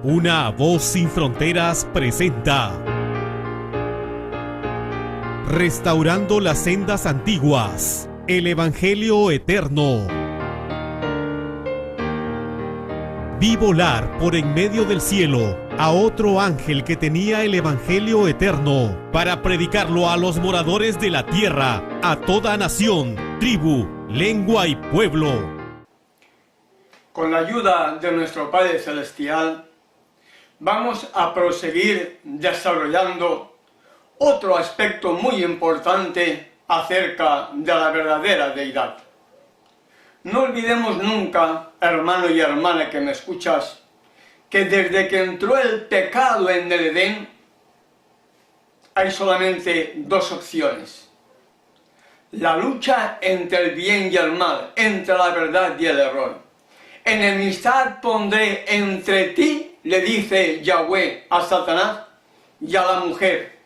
Una voz sin fronteras presenta Restaurando las sendas antiguas, el Evangelio eterno. Vi volar por en medio del cielo a otro ángel que tenía el Evangelio eterno para predicarlo a los moradores de la tierra, a toda nación, tribu, lengua y pueblo. Con la ayuda de nuestro Padre Celestial, vamos a proseguir desarrollando otro aspecto muy importante acerca de la verdadera deidad. No olvidemos nunca, hermano y hermana que me escuchas, que desde que entró el pecado en el Edén, hay solamente dos opciones. La lucha entre el bien y el mal, entre la verdad y el error. Enemistad pondré entre ti, le dice Yahweh a Satanás, y a la mujer.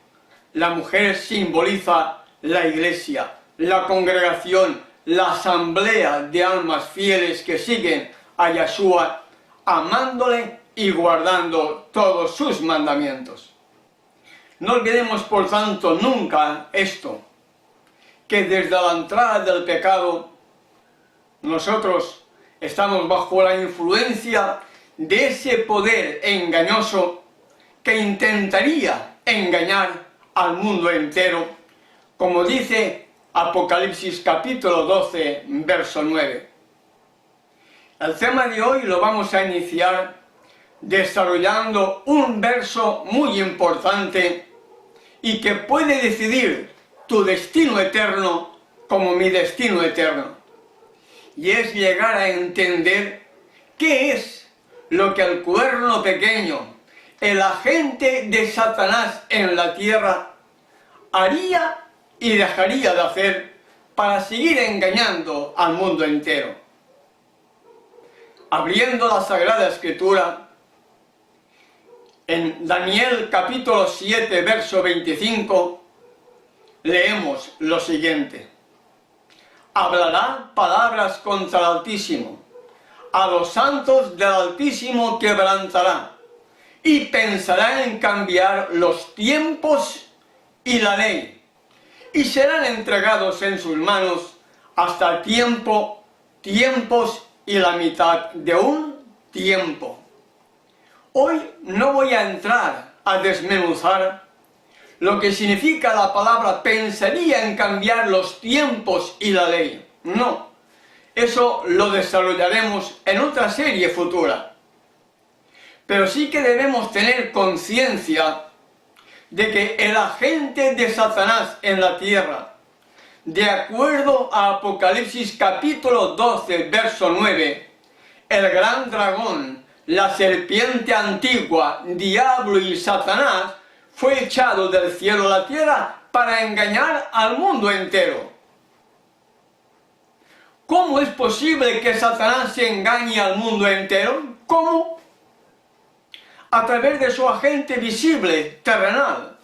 La mujer simboliza la iglesia, la congregación, la asamblea de almas fieles que siguen a Yahshua, amándole y guardando todos sus mandamientos. No olvidemos, por tanto, nunca esto, que desde la entrada del pecado, nosotros estamos bajo la influencia de ese poder engañoso que intentaría engañar al mundo entero, como dice Apocalipsis capítulo 12, verso 9. El tema de hoy lo vamos a iniciar desarrollando un verso muy importante y que puede decidir tu destino eterno como mi destino eterno. Y es llegar a entender qué es lo que el cuerno pequeño, el agente de Satanás en la tierra, haría y dejaría de hacer para seguir engañando al mundo entero. Abriendo la Sagrada Escritura, en Daniel capítulo 7, verso 25, leemos lo siguiente: hablará palabras contra el Altísimo, a los santos del Altísimo quebrantará, y pensará en cambiar los tiempos y la ley, y serán entregados en sus manos hasta tiempo, tiempos y la mitad de un tiempo. Hoy no voy a entrar a desmenuzar lo que significa la palabra pensaría en cambiar los tiempos y la ley. No, eso lo desarrollaremos en otra serie futura. Pero sí que debemos tener conciencia de que el agente de Satanás en la tierra, de acuerdo a Apocalipsis capítulo 12, verso 9, el gran dragón, la serpiente antigua, diablo y Satanás, fue echado del cielo a la tierra para engañar al mundo entero. ¿Cómo es posible que Satanás se engañe al mundo entero? ¿Cómo? A través de su agente visible, terrenal.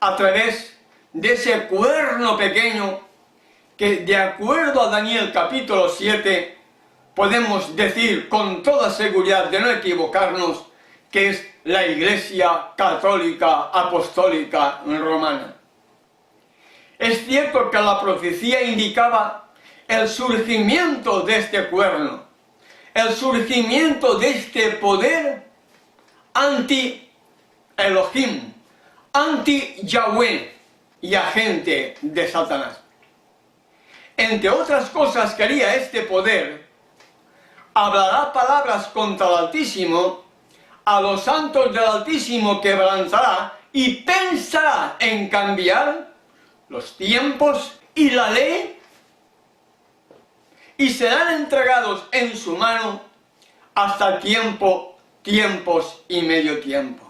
A través de ese cuerno pequeño que, de acuerdo a Daniel capítulo 7, podemos decir con toda seguridad de no equivocarnos, que es la Iglesia Católica Apostólica Romana. Es cierto que la profecía indicaba el surgimiento de este cuerno, el surgimiento de este poder anti-Elohim, anti-Yahweh y agente de Satanás. Entre otras cosas que haría este poder, hablará palabras contra el Altísimo, a los santos del Altísimo quebrantará y pensará en cambiar los tiempos y la ley, y serán entregados en su mano hasta tiempo, tiempos y medio tiempo.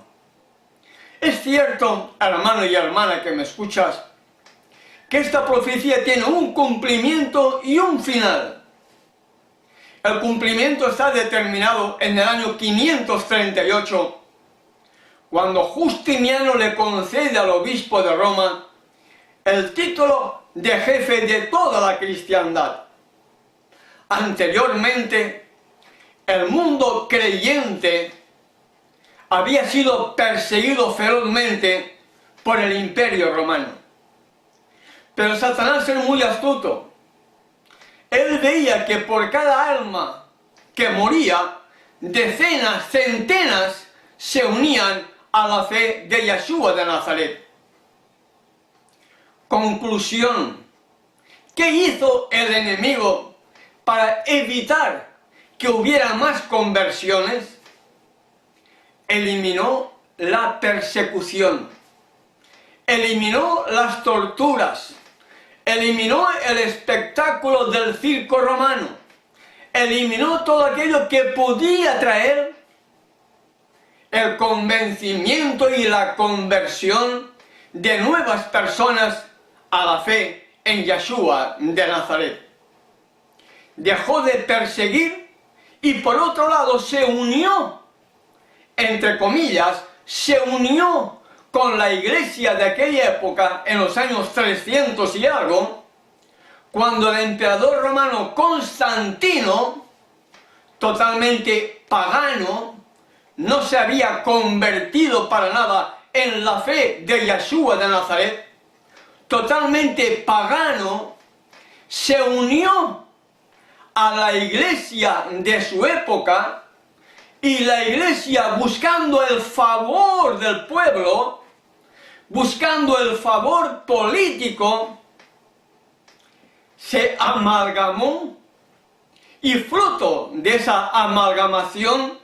Es cierto, hermano y hermana que me escuchas, que esta profecía tiene un cumplimiento y un final. El cumplimiento está determinado en el año 538, cuando Justiniano le concede al obispo de Roma el título de jefe de toda la cristiandad. Anteriormente, el mundo creyente había sido perseguido ferozmente por el Imperio Romano. Pero Satanás era muy astuto. Él veía que por cada alma que moría, decenas, centenas se unían a la fe de Yeshua de Nazaret. Conclusión. ¿Qué hizo el enemigo para evitar que hubiera más conversiones? Eliminó la persecución, eliminó las torturas, eliminó el espectáculo del circo romano, eliminó todo aquello que podía traer el convencimiento y la conversión de nuevas personas a la fe en Yeshua de Nazaret. Dejó de perseguir y por otro lado se unió, entre comillas, se unió con la iglesia de aquella época en los años 300 y algo, cuando el emperador romano Constantino, totalmente pagano, no se había convertido para nada en la fe de Yeshua de Nazaret, totalmente pagano, se unió a la iglesia de su época, y la iglesia, buscando el favor del pueblo, buscando el favor político, se amalgamó, y fruto de esa amalgamación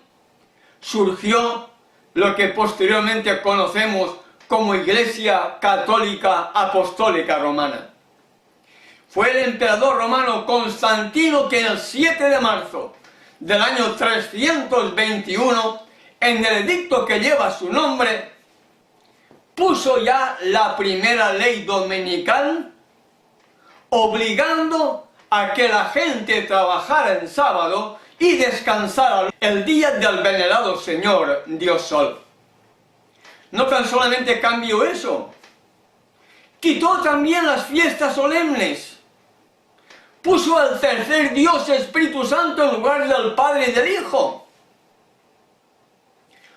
surgió lo que posteriormente conocemos como Iglesia Católica Apostólica Romana. Fue el emperador romano Constantino que el 7 de marzo del año 321, en el edicto que lleva su nombre, puso ya la primera ley dominical, obligando a que la gente trabajara en sábado y descansara el día del venerado Señor Dios Sol. No tan solamente cambió eso, quitó también las fiestas solemnes. Puso al tercer Dios Espíritu Santo en lugar del Padre y del Hijo.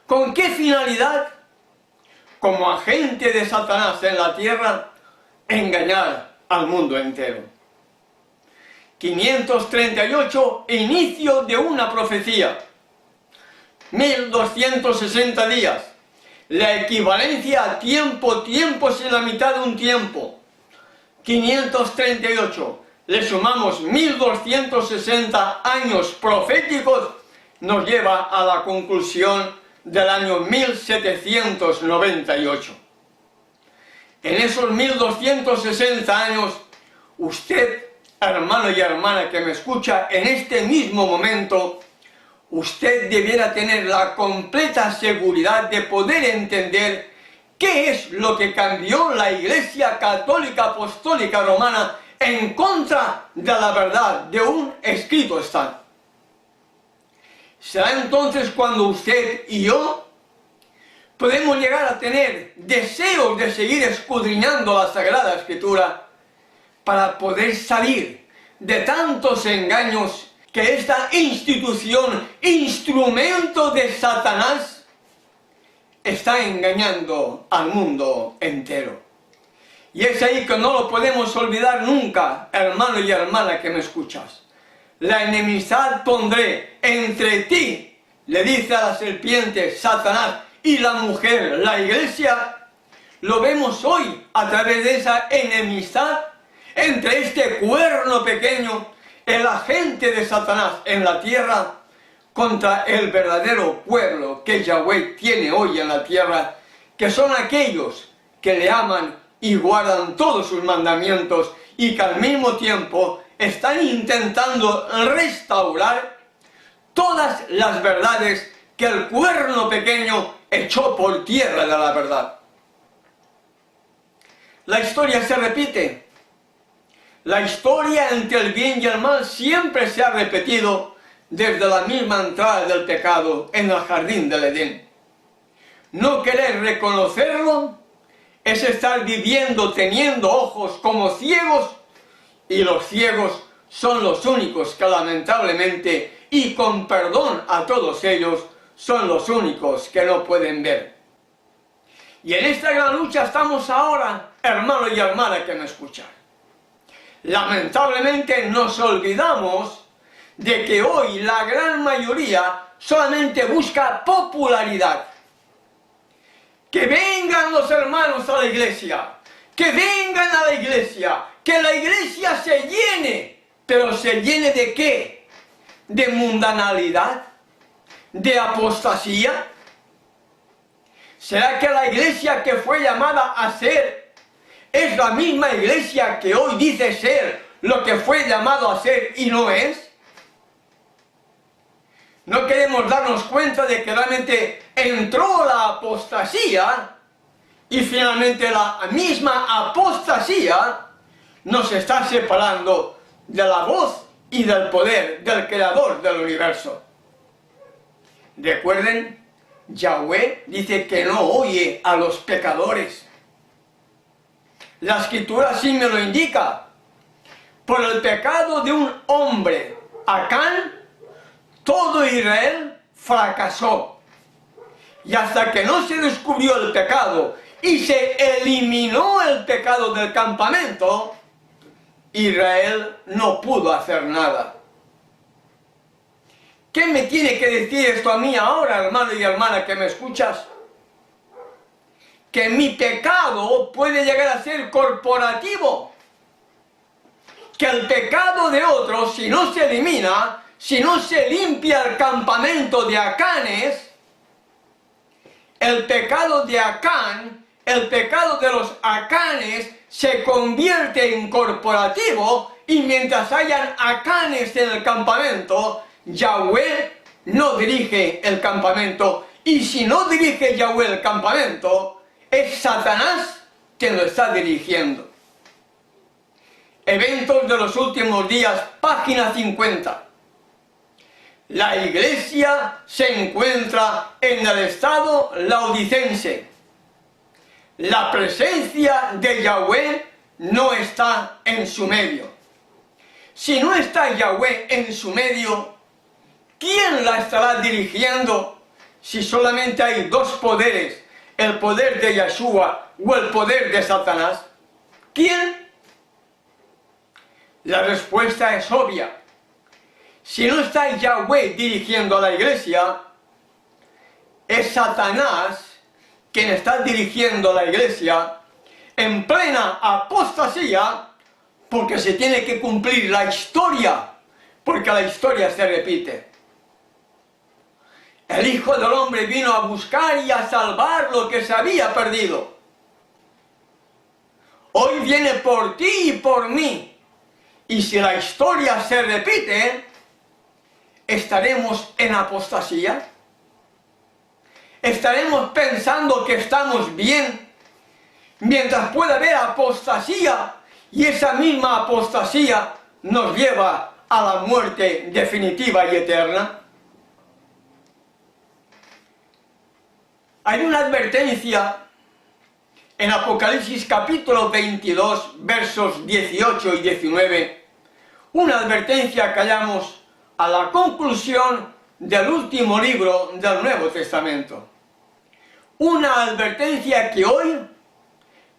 ¿Con qué finalidad? Como agente de Satanás en la tierra, engañar al mundo entero. 538, inicio de una profecía. 1260 días. La equivalencia a tiempo es la mitad de un tiempo. 538. Le sumamos 1260 años proféticos, nos lleva a la conclusión del año 1798. En esos 1260 años, usted, hermano y hermana que me escucha en este mismo momento, usted debiera tener la completa seguridad de poder entender qué es lo que cambió la Iglesia Católica Apostólica Romana en contra de la verdad de un escrito está. Será entonces cuando usted y yo podemos llegar a tener deseos de seguir escudriñando la Sagrada Escritura para poder salir de tantos engaños que esta institución, instrumento de Satanás, está engañando al mundo entero. Y es ahí que no lo podemos olvidar nunca, hermano y hermana que me escuchas. La enemistad pondré entre ti, le dice a la serpiente Satanás, y la mujer, la iglesia. Lo vemos hoy a través de esa enemistad entre este cuerno pequeño, el agente de Satanás en la tierra, contra el verdadero pueblo que Yahweh tiene hoy en la tierra, que son aquellos que le aman y guardan todos sus mandamientos y que al mismo tiempo están intentando restaurar todas las verdades que el cuerno pequeño echó por tierra de la verdad. La historia se repite. La historia entre el bien y el mal siempre se ha repetido desde la misma entrada del pecado en el jardín del Edén. No querer reconocerlo es estar viviendo teniendo ojos como ciegos, y los ciegos son los únicos que lamentablemente, y con perdón a todos ellos, son los únicos que no pueden ver. Y en esta gran lucha estamos ahora, hermano y hermana que me escuchan. Lamentablemente nos olvidamos de que hoy la gran mayoría solamente busca popularidad. Que vengan los hermanos a la iglesia, que vengan a la iglesia, que la iglesia se llene. ¿Pero se llene de qué? ¿De mundanalidad? ¿De apostasía? ¿Será que la iglesia que fue llamada a ser es la misma iglesia que hoy dice ser lo que fue llamado a ser y no es? No queremos darnos cuenta de que realmente entró la apostasía y finalmente la misma apostasía nos está separando de la voz y del poder del Creador del universo. Recuerden, Yahweh dice que no oye a los pecadores. La Escritura sí me lo indica. Por el pecado de un hombre, Acán, todo Israel fracasó. Y hasta que no se descubrió el pecado y se eliminó el pecado del campamento, Israel no pudo hacer nada. ¿Qué me tiene que decir esto a mí ahora, hermano y hermana que me escuchas? Que mi pecado puede llegar a ser corporativo. Que el pecado de otros, si no se elimina, si no se limpia el campamento de Acanes, el pecado de Acán, el pecado de los Acanes se convierte en corporativo, y mientras hayan Acanes en el campamento, Yahweh no dirige el campamento, y si no dirige Yahweh el campamento, es Satanás quien lo está dirigiendo. Eventos de los últimos días, página 50. La iglesia se encuentra en el estado laodicense. La presencia de Yahweh no está en su medio. Si no está Yahweh en su medio, ¿quién la estará dirigiendo si solamente hay dos poderes, el poder de Yeshua o el poder de Satanás? ¿Quién? La respuesta es obvia. Si no está Yahweh dirigiendo a la iglesia, es Satanás quien está dirigiendo a la iglesia en plena apostasía, porque se tiene que cumplir la historia, porque la historia se repite. El Hijo del Hombre vino a buscar y a salvar lo que se había perdido. Hoy viene por ti y por mí, y si la historia se repite, ¿estaremos en apostasía? ¿Estaremos pensando que estamos bien mientras pueda haber apostasía y esa misma apostasía nos lleva a la muerte definitiva y eterna? Hay una advertencia en Apocalipsis capítulo 22, versos 18 y 19, una advertencia que hallamos a la conclusión del último libro del Nuevo Testamento. Una advertencia que hoy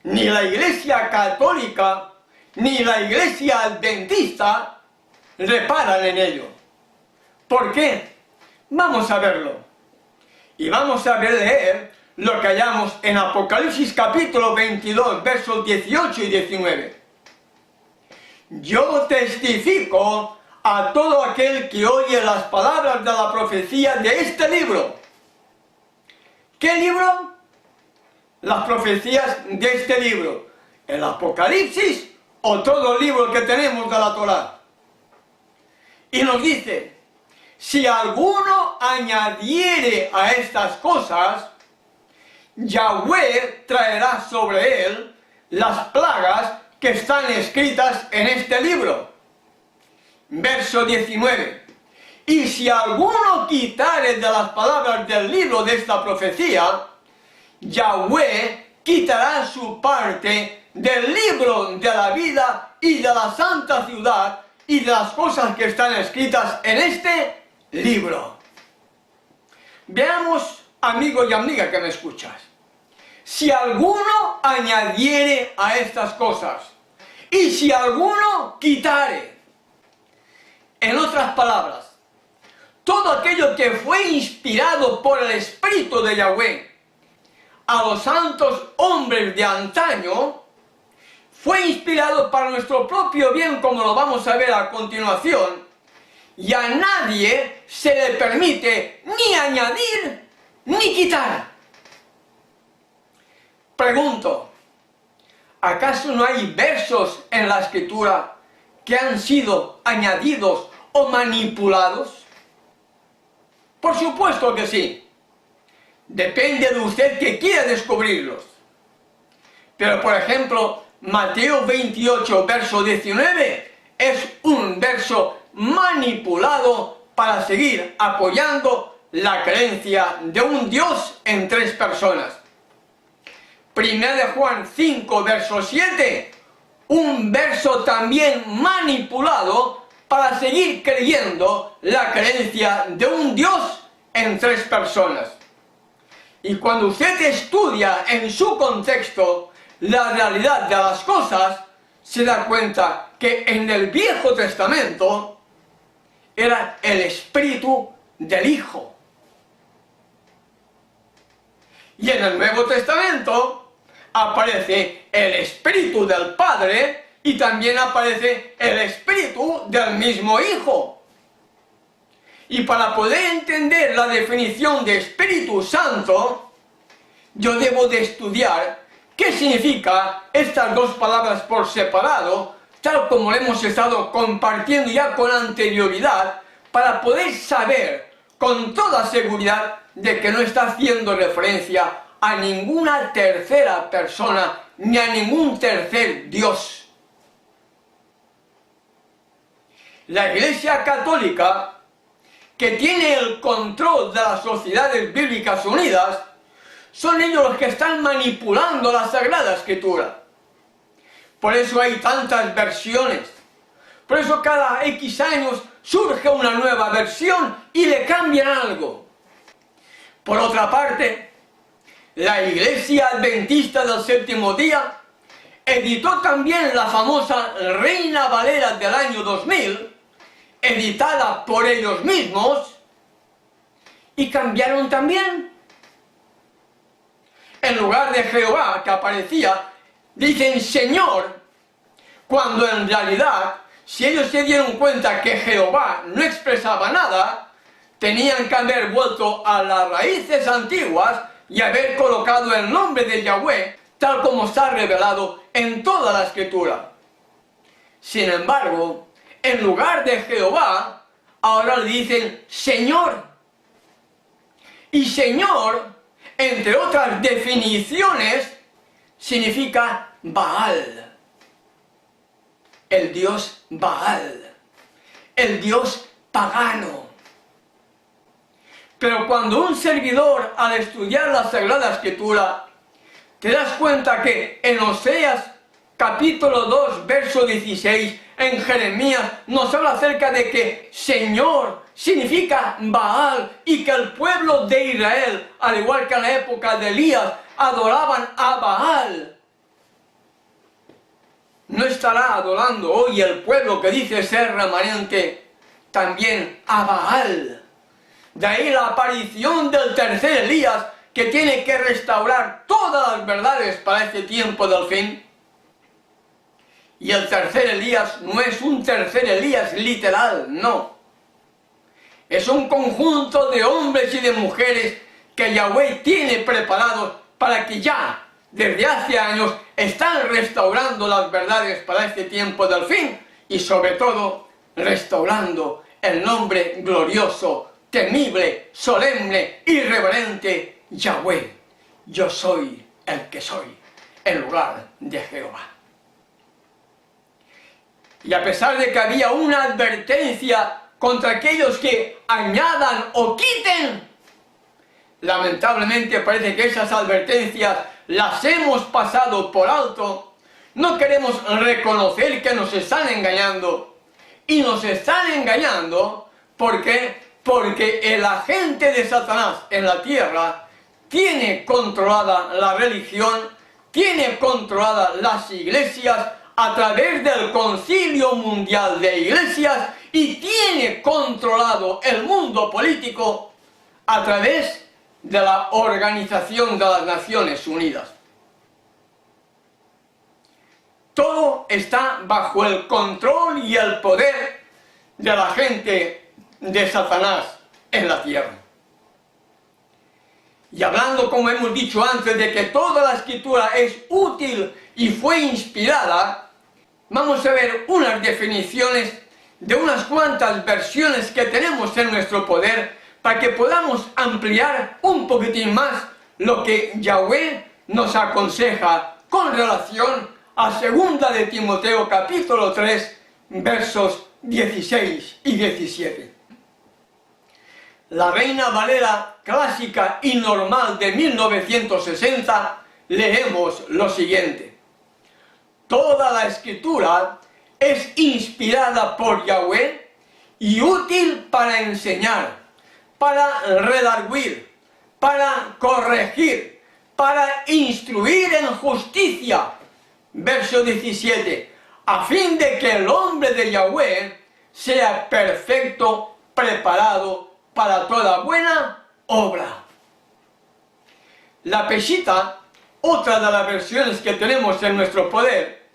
ni la Iglesia Católica ni la Iglesia Adventista reparan en ello. ¿Por qué? Vamos a verlo. Y vamos a leer lo que hallamos en Apocalipsis capítulo 22, versos 18 y 19. Yo testifico a todo aquel que oye las palabras de la profecía de este libro. ¿Qué libro? Las profecías de este libro. ¿El Apocalipsis o todo el libro que tenemos de la Torá? Y nos dice, si alguno añadiere a estas cosas, Yahweh traerá sobre él las plagas que están escritas en este libro. Verso 19. Y si alguno quitare de las palabras del libro de esta profecía, Yahweh quitará su parte del libro de la vida y de la santa ciudad y de las cosas que están escritas en este libro. Veamos, amigo y amiga que me escuchas. Si alguno añadiere a estas cosas, y si alguno quitare, en otras palabras, todo aquello que fue inspirado por el Espíritu de Yahweh a los santos hombres de antaño, fue inspirado para nuestro propio bien, como lo vamos a ver a continuación, y a nadie se le permite ni añadir ni quitar. Pregunto, ¿acaso no hay versos en la Escritura que han sido añadidos o manipulados? Por supuesto que sí. Depende de usted que quiera descubrirlos. Pero por ejemplo, Mateo 28, verso 19, es un verso manipulado para seguir apoyando la creencia de un Dios en tres personas. 1 de Juan 5, verso 7, un verso también manipulado para seguir creyendo la creencia de un Dios en tres personas. Y cuando usted estudia en su contexto la realidad de las cosas, se da cuenta que en el Viejo Testamento era el Espíritu del Hijo. Y en el Nuevo Testamento aparece el Espíritu del Padre y también aparece el Espíritu del mismo Hijo. Y para poder entender la definición de Espíritu Santo, yo debo de estudiar qué significa estas dos palabras por separado, tal como lo hemos estado compartiendo ya con anterioridad, para poder saber con toda seguridad de que no está haciendo referencia a ninguna tercera persona ni a ningún tercer Dios. La Iglesia Católica, que tiene el control de las Sociedades Bíblicas Unidas, son ellos los que están manipulando la Sagrada Escritura. Por eso hay tantas versiones. Por eso cada X años surge una nueva versión y le cambian algo. Por otra parte, la Iglesia Adventista del Séptimo Día editó también la famosa Reina Valera del año 2000, editada por ellos mismos, y cambiaron también. En lugar de Jehová que aparecía, dicen Señor, cuando en realidad, si ellos se dieron cuenta que Jehová no expresaba nada, tenían que haber vuelto a las raíces antiguas y haber colocado el nombre de Yahweh tal como está revelado en toda la Escritura. Sin embargo, en lugar de Jehová, ahora le dicen Señor. Y Señor, entre otras definiciones, significa Baal. El Dios Baal. El Dios pagano. Pero cuando un servidor, al estudiar la Sagrada Escritura, te das cuenta que en Oseas capítulo 2, verso 16, en Jeremías, nos habla acerca de que Señor significa Baal y que el pueblo de Israel, al igual que en la época de Elías, adoraban a Baal. ¿No estará adorando hoy el pueblo que dice ser remanente también a Baal? De ahí la aparición del tercer Elías, que tiene que restaurar todas las verdades para este tiempo del fin. Y el tercer Elías no es un tercer Elías literal, no. Es un conjunto de hombres y de mujeres que Yahweh tiene preparados para que ya, desde hace años, están restaurando las verdades para este tiempo del fin y sobre todo, restaurando el nombre glorioso, temible, solemne, irreverente, Yahweh. Yo soy el que soy, en lugar de Jehová. Y a pesar de que había una advertencia contra aquellos que añadan o quiten, lamentablemente parece que esas advertencias las hemos pasado por alto. No queremos reconocer que nos están engañando. Y nos están engañando porque porque el agente de Satanás en la tierra tiene controlada la religión, tiene controlada las iglesias a través del Concilio Mundial de Iglesias y tiene controlado el mundo político a través de la Organización de las Naciones Unidas. Todo está bajo el control y el poder de la gente de Satanás en la tierra. Y hablando, como hemos dicho antes, de que toda la escritura es útil y fue inspirada, vamos a ver unas definiciones de unas cuantas versiones que tenemos en nuestro poder para que podamos ampliar un poquitín más lo que Yahweh nos aconseja con relación a 2 de Timoteo capítulo 3, versos 16 y 17. La Reina Valera clásica y normal de 1960 leemos lo siguiente: toda la escritura es inspirada por Yahweh y útil para enseñar, para redarguir, para corregir, para instruir en justicia. Verso 17, a fin de que el hombre de Yahweh sea perfecto, preparado para toda buena obra. La Peshitta, otra de las versiones que tenemos en nuestro poder,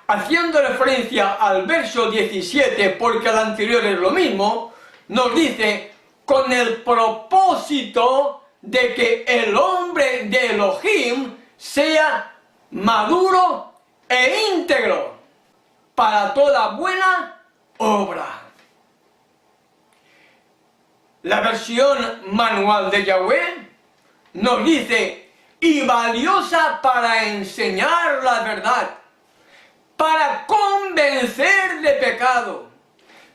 haciendo referencia al verso 17, porque el anterior es lo mismo, nos dice: con el propósito de que el hombre de Elohim sea maduro e íntegro para toda buena obra. La versión manual de Yahweh nos dice: y valiosa para enseñar la verdad, para convencer de pecado,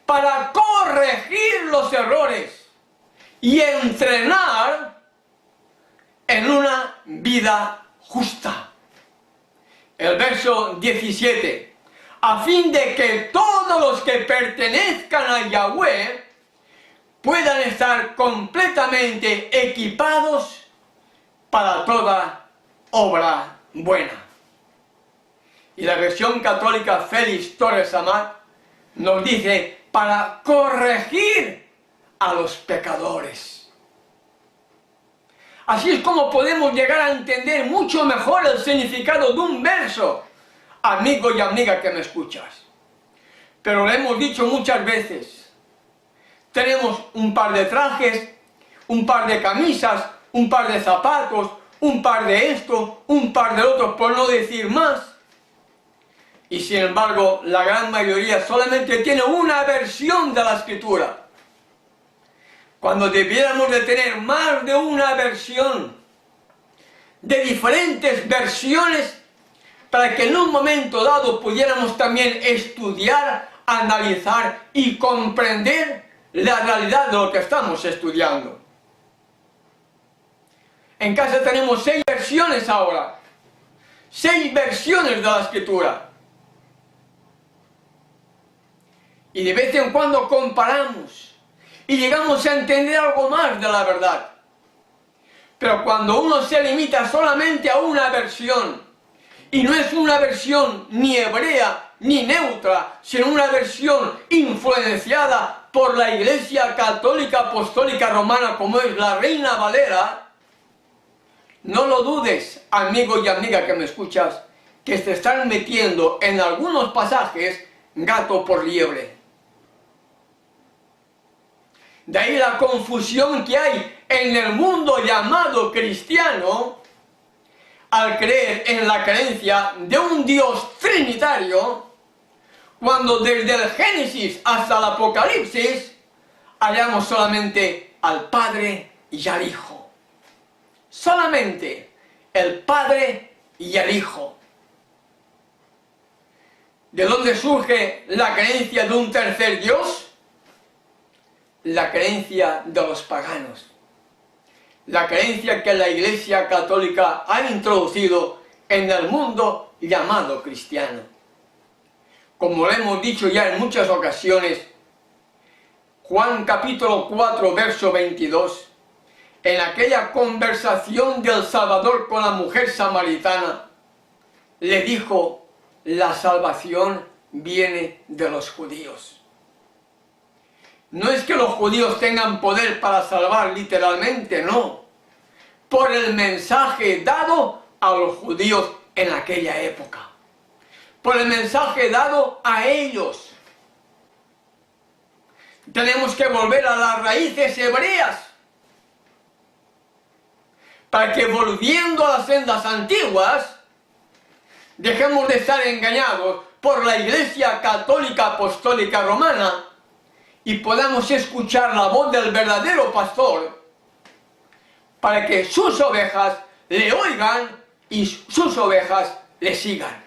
para corregir los errores y entrenar en una vida justa. El verso 17, a fin de que todos los que pertenezcan a Yahweh puedan estar completamente equipados para toda obra buena. Y la versión católica Félix Torres Amat nos dice: para corregir a los pecadores. Así es como podemos llegar a entender mucho mejor el significado de un verso, amigo y amiga que me escuchas. Pero lo hemos dicho muchas veces: tenemos un par de trajes, un par de camisas, un par de zapatos, un par de esto, un par de otro, por no decir más. Y sin embargo, la gran mayoría solamente tiene una versión de la escritura, cuando debiéramos de tener más de una versión, de diferentes versiones, para que en un momento dado pudiéramos también estudiar, analizar y comprender la realidad de lo que estamos estudiando. En casa tenemos 6 versiones ahora, 6 versiones de la escritura. Y de vez en cuando comparamos y llegamos a entender algo más de la verdad. Pero cuando uno se limita solamente a una versión, y no es una versión ni hebrea ni neutra, sino una versión influenciada por la Iglesia Católica Apostólica Romana, como es la Reina Valera, no lo dudes, amigo y amiga que me escuchas, que te están metiendo en algunos pasajes gato por liebre. De ahí la confusión que hay en el mundo llamado cristiano al creer en la creencia de un Dios trinitario, cuando desde el Génesis hasta el Apocalipsis hallamos solamente al Padre y al Hijo. Solamente el Padre y el Hijo. ¿De dónde surge la creencia de un tercer Dios? La creencia de los paganos. La creencia que la Iglesia Católica ha introducido en el mundo llamado cristiano. Como lo hemos dicho ya en muchas ocasiones, Juan capítulo 4, verso 22, en aquella conversación del Salvador con la mujer samaritana, le dijo: la salvación viene de los judíos. No es que los judíos tengan poder para salvar literalmente, no. Por el mensaje dado a los judíos en aquella época. Por el mensaje dado a ellos. Tenemos que volver a las raíces hebreas, para que, volviendo a las sendas antiguas, dejemos de estar engañados por la Iglesia Católica Apostólica Romana y podamos escuchar la voz del verdadero pastor, para que sus ovejas le oigan y sus ovejas le sigan.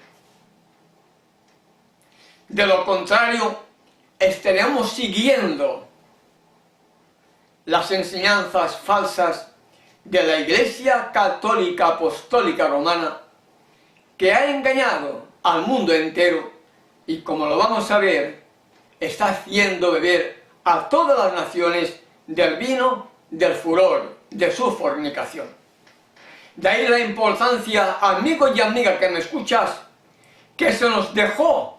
De lo contrario, estaremos siguiendo las enseñanzas falsas de la Iglesia Católica Apostólica Romana, que ha engañado al mundo entero y, como lo vamos a ver, está haciendo beber a todas las naciones del vino del furor de su fornicación. De ahí la importancia, amigo y amiga que me escuchas, que se nos dejó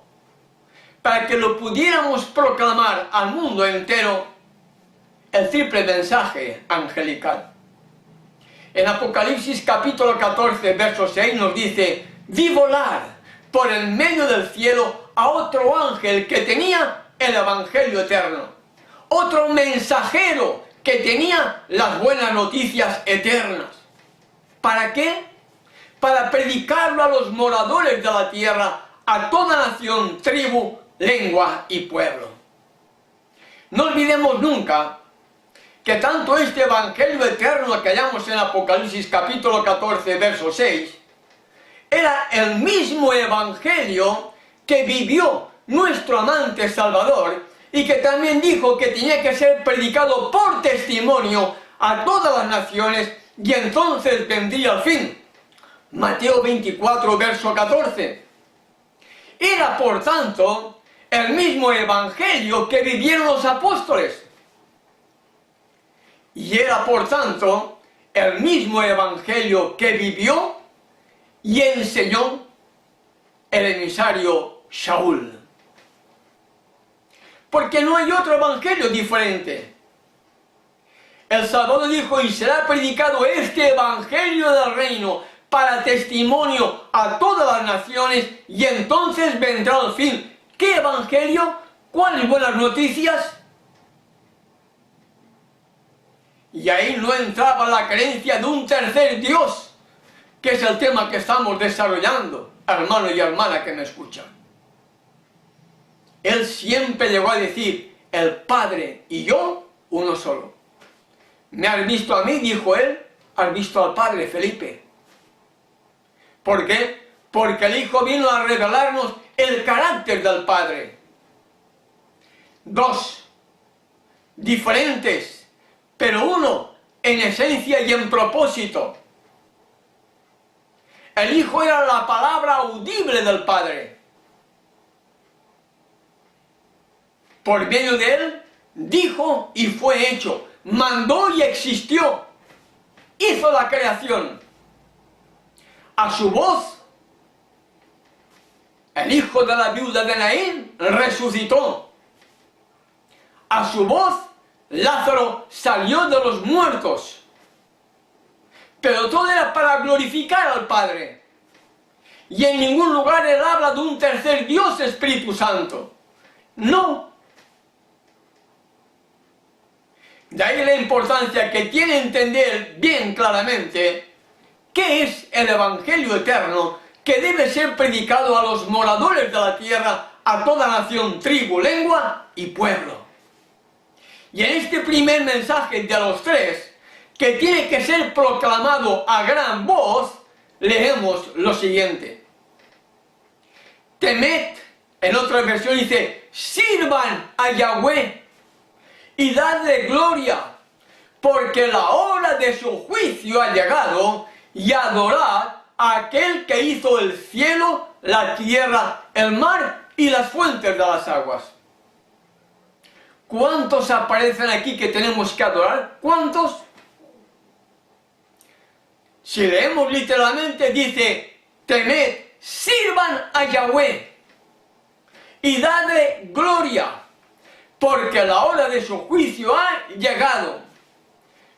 para que lo pudiéramos proclamar al mundo entero, el triple mensaje angelical. En Apocalipsis capítulo 14, verso 6 nos dice: vi volar por el medio del cielo a otro ángel que tenía el Evangelio eterno, otro mensajero que tenía las buenas noticias eternas. ¿Para qué? Para predicarlo a los moradores de la tierra, a toda nación, tribu, lengua y pueblo. No olvidemos nunca que tanto este Evangelio eterno que hallamos en Apocalipsis capítulo 14, verso 6, era el mismo Evangelio que vivió nuestro amante Salvador y que también dijo que tenía que ser predicado por testimonio a todas las naciones y entonces vendría el fin. Mateo 24, verso 14. Era, por tanto, el mismo Evangelio que vivieron los apóstoles. Y era, por tanto, el mismo Evangelio que vivió y enseñó el emisario Shaul. Porque no hay otro Evangelio diferente. El Salvador dijo: y será predicado este Evangelio del reino para testimonio a todas las naciones, y entonces vendrá el fin. ¿Qué Evangelio? ¿Cuáles buenas noticias? Y ahí no entraba la creencia de un tercer Dios, que es el tema que estamos desarrollando, hermano y hermana que me escuchan. Él siempre llegó a decir: el Padre y yo, uno solo. ¿Me has visto a mí?, dijo él. ¿Has visto al Padre, Felipe? ¿Por qué? Porque el Hijo vino a revelarnos el carácter del Padre. Dos, diferentes, pero uno en esencia y en propósito. El Hijo era la palabra audible del Padre. Por medio de él, dijo y fue hecho, mandó y existió, hizo la creación. A su voz, el hijo de la viuda de Naín resucitó. A su voz, Lázaro salió de los muertos. Pero todo era para glorificar al Padre. Y en ningún lugar él habla de un tercer Dios, Espíritu Santo. No. De ahí la importancia que tiene entender bien claramente qué es el Evangelio eterno que debe ser predicado a los moradores de la tierra, a toda nación, tribu, lengua y pueblo. Y en este primer mensaje de los tres, que tiene que ser proclamado a gran voz, leemos lo siguiente: temed, en otra versión dice, sirvan a Yahweh y dadle gloria, porque la hora de su juicio ha llegado, y adorad a aquel que hizo el cielo, la tierra, el mar y las fuentes de las aguas. ¿Cuántos aparecen aquí que tenemos que adorar? ¿Cuántos? Si leemos literalmente, dice, temed, sirvan a Yahweh y dadle gloria, porque la hora de su juicio ha llegado.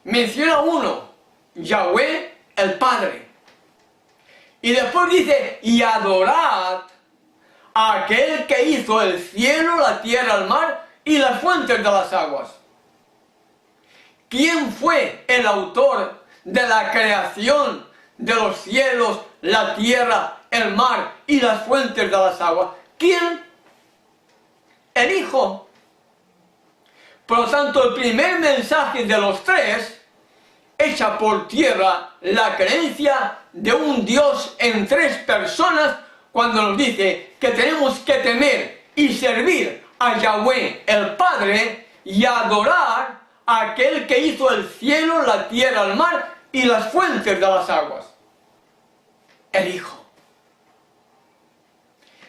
Menciona uno, Yahweh el Padre. Y después dice, y adorad a aquel que hizo el cielo, la tierra, el mar y las fuentes de las aguas. ¿Quién fue el autor de la creación de los cielos, la tierra, el mar y las fuentes de las aguas? ¿Quién? El Hijo. Por lo tanto, el primer mensaje de los tres echa por tierra la creencia de un Dios en tres personas cuando nos dice que tenemos que temer y servir a Yahweh el Padre y adorar a aquel que hizo el cielo, la tierra, el mar y las fuentes de las aguas. El Hijo.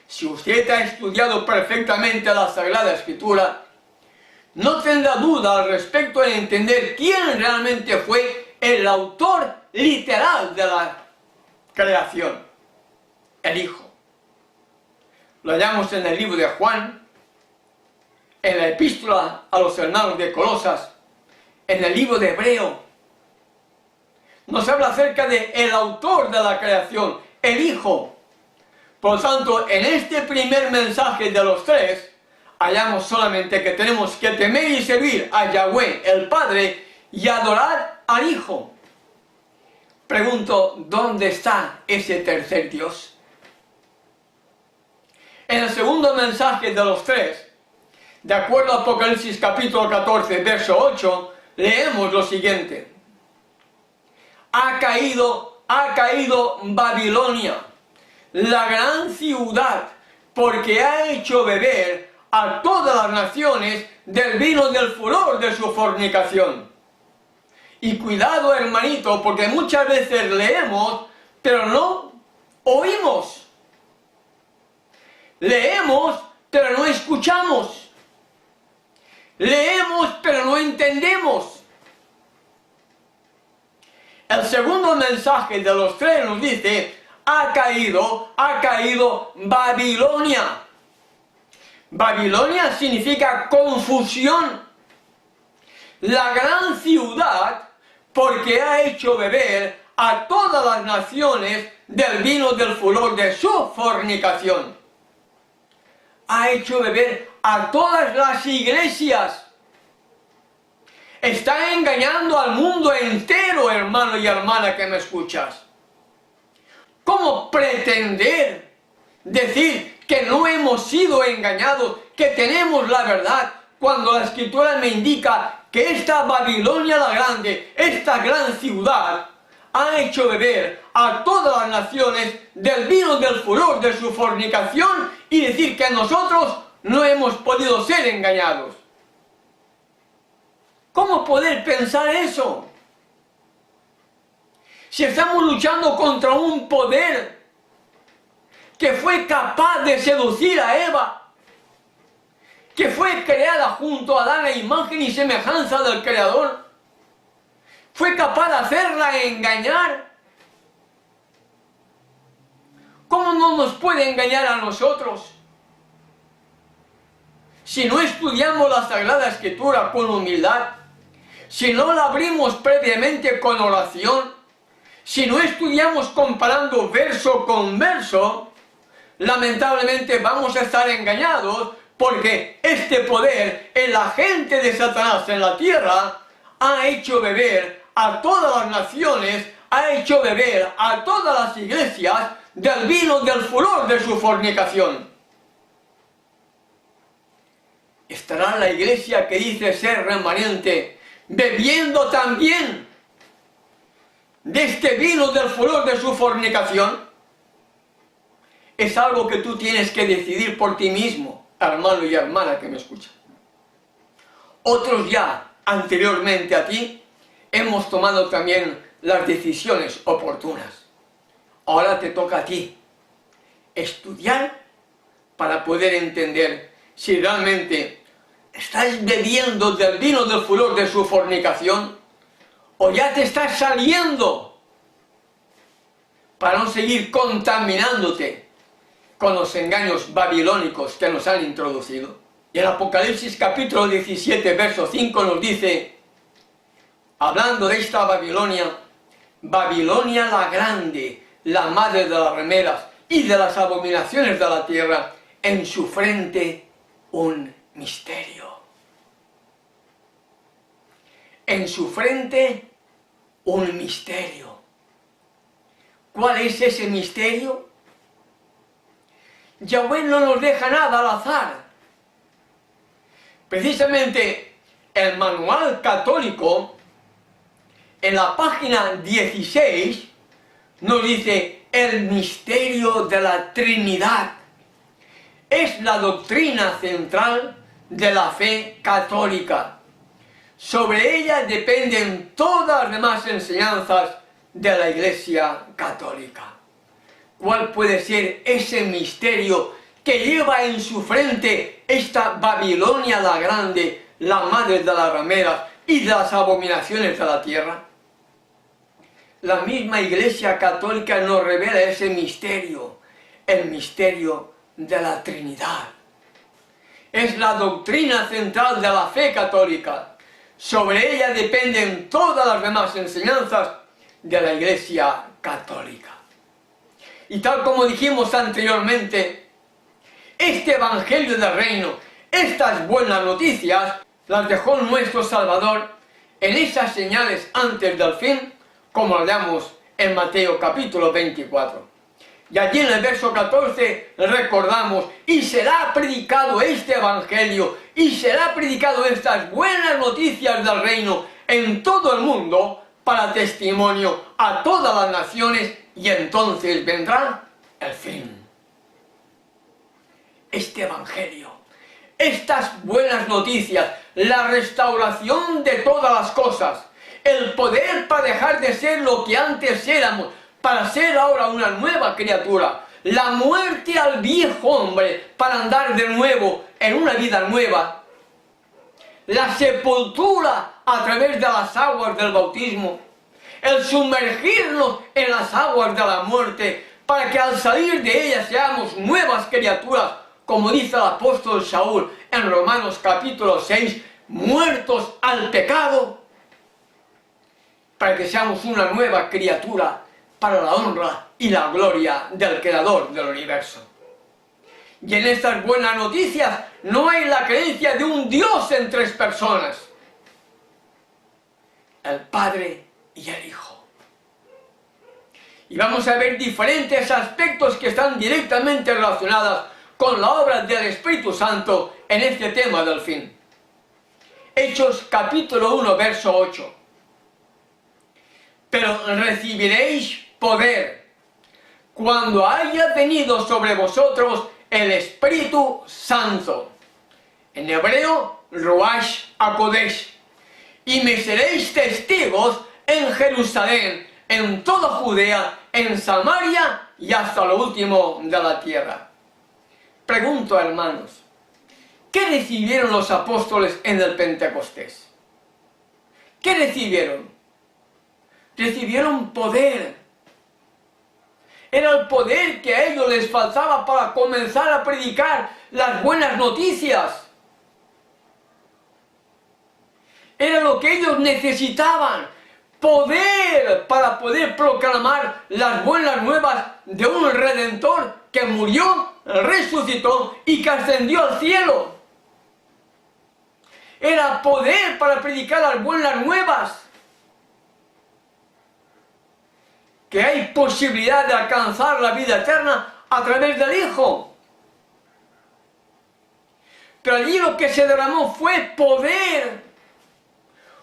Si usted ha estudiado perfectamente la Sagrada Escritura, no tendrá duda al respecto de entender quién realmente fue el autor literal de la creación. El Hijo. Lo hallamos en el libro de Juan, en la epístola a los hermanos de Colosas, en el libro de Hebreo. Nos habla acerca de el autor de la creación, el Hijo. Por lo tanto, en este primer mensaje de los tres, hallamos solamente que tenemos que temer y servir a Yahweh, el Padre, y adorar al Hijo. Pregunto, ¿dónde está ese tercer Dios? En el segundo mensaje de los tres, de acuerdo a Apocalipsis capítulo 14, verso 8, leemos lo siguiente. Ha caído Babilonia, la gran ciudad, porque ha hecho beber a todas las naciones del vino del furor de su fornicación. Y cuidado, hermanito, porque muchas veces leemos, pero no oímos. Leemos, pero no escuchamos. Leemos, pero no entendemos. El segundo mensaje de los tres nos dice, ha caído Babilonia. Babilonia significa confusión. La gran ciudad, porque ha hecho beber a todas las naciones del vino del furor de su fornicación. Ha hecho beber a todas las iglesias. Está engañando al mundo entero, hermano y hermana que me escuchas. ¿Cómo pretender decir que no hemos sido engañados, que tenemos la verdad, cuando la Escritura me indica que esta Babilonia la Grande, esta gran ciudad, ha hecho beber a todas las naciones del vino del furor de su fornicación y decir que nosotros no hemos podido ser engañados? ¿Cómo poder pensar eso? Si estamos luchando contra un poder que fue capaz de seducir a Eva, que fue creada junto a Adán a imagen y semejanza del Creador, fue capaz de hacerla engañar. ¿Cómo no nos puede engañar a nosotros? Si no estudiamos la Sagrada Escritura con humildad, si no la abrimos previamente con oración, si no estudiamos comparando verso con verso, lamentablemente vamos a estar engañados, porque este poder, el agente de Satanás en la tierra, ha hecho beber a todas las naciones, ha hecho beber a todas las iglesias del vino del furor de su fornicación. ¿Estará la iglesia que dice ser remanente bebiendo también de este vino del furor de su fornicación? Es algo que tú tienes que decidir por ti mismo, hermano y hermana que me escuchan. Otros ya, anteriormente a ti, hemos tomado también las decisiones oportunas. Ahora te toca a ti estudiar para poder entender si realmente ¿Estás bebiendo del vino del furor de su fornicación? ¿O ya te estás saliendo para no seguir contaminándote con los engaños babilónicos que nos han introducido? Y el Apocalipsis capítulo 17, verso 5 nos dice, hablando de esta Babilonia, Babilonia la grande, la madre de las rameras y de las abominaciones de la tierra, en su frente un misterio. En su frente un misterio. ¿Cuál es ese misterio? Yahweh no nos deja nada al azar. Precisamente el manual católico, en la página 16, nos dice el misterio de la Trinidad. Es la doctrina central de la fe católica. Sobre ella dependen todas las demás enseñanzas de la Iglesia católica. ¿Cuál puede ser ese misterio que lleva en su frente esta Babilonia la grande, la madre de las rameras y de las abominaciones de la tierra? La misma Iglesia católica nos revela ese misterio, el misterio de la Trinidad. Es la doctrina central de la fe católica. Sobre ella dependen todas las demás enseñanzas de la Iglesia católica. Y tal como dijimos anteriormente, este Evangelio del Reino, estas buenas noticias, las dejó nuestro Salvador en esas señales antes del fin, como hablamos en Mateo capítulo 24. Y allí en el verso 14 recordamos, y será predicado este Evangelio, y será predicado estas buenas noticias del reino en todo el mundo, para testimonio a todas las naciones, y entonces vendrá el fin. Este Evangelio, estas buenas noticias, la restauración de todas las cosas, el poder para dejar de ser lo que antes éramos, para ser ahora una nueva criatura, la muerte al viejo hombre para andar de nuevo en una vida nueva, la sepultura a través de las aguas del bautismo, el sumergirnos en las aguas de la muerte para que al salir de ellas seamos nuevas criaturas, como dice el apóstol Saúl en Romanos capítulo 6, muertos al pecado, para que seamos una nueva criatura para la honra y la gloria del Creador del universo. Y en estas buenas noticias no hay la creencia de un Dios en tres personas, el Padre y el Hijo. Y vamos a ver diferentes aspectos que están directamente relacionados con la obra del Espíritu Santo en este tema del fin. Hechos capítulo 1, verso 8. Pero recibiréis poder cuando haya venido sobre vosotros el Espíritu Santo. En hebreo, Ruach HaKodesh. Y me seréis testigos en Jerusalén, en toda Judea, en Samaria y hasta lo último de la tierra. Pregunto, hermanos, ¿qué recibieron los apóstoles en el Pentecostés? ¿Qué recibieron? Recibieron poder. Era el poder que a ellos les faltaba para comenzar a predicar las buenas noticias. Era lo que ellos necesitaban. Poder para poder proclamar las buenas nuevas de un Redentor que murió, resucitó y que ascendió al cielo. Era poder para predicar las buenas nuevas. Que hay posibilidad de alcanzar la vida eterna a través del Hijo. Pero allí lo que se derramó fue poder.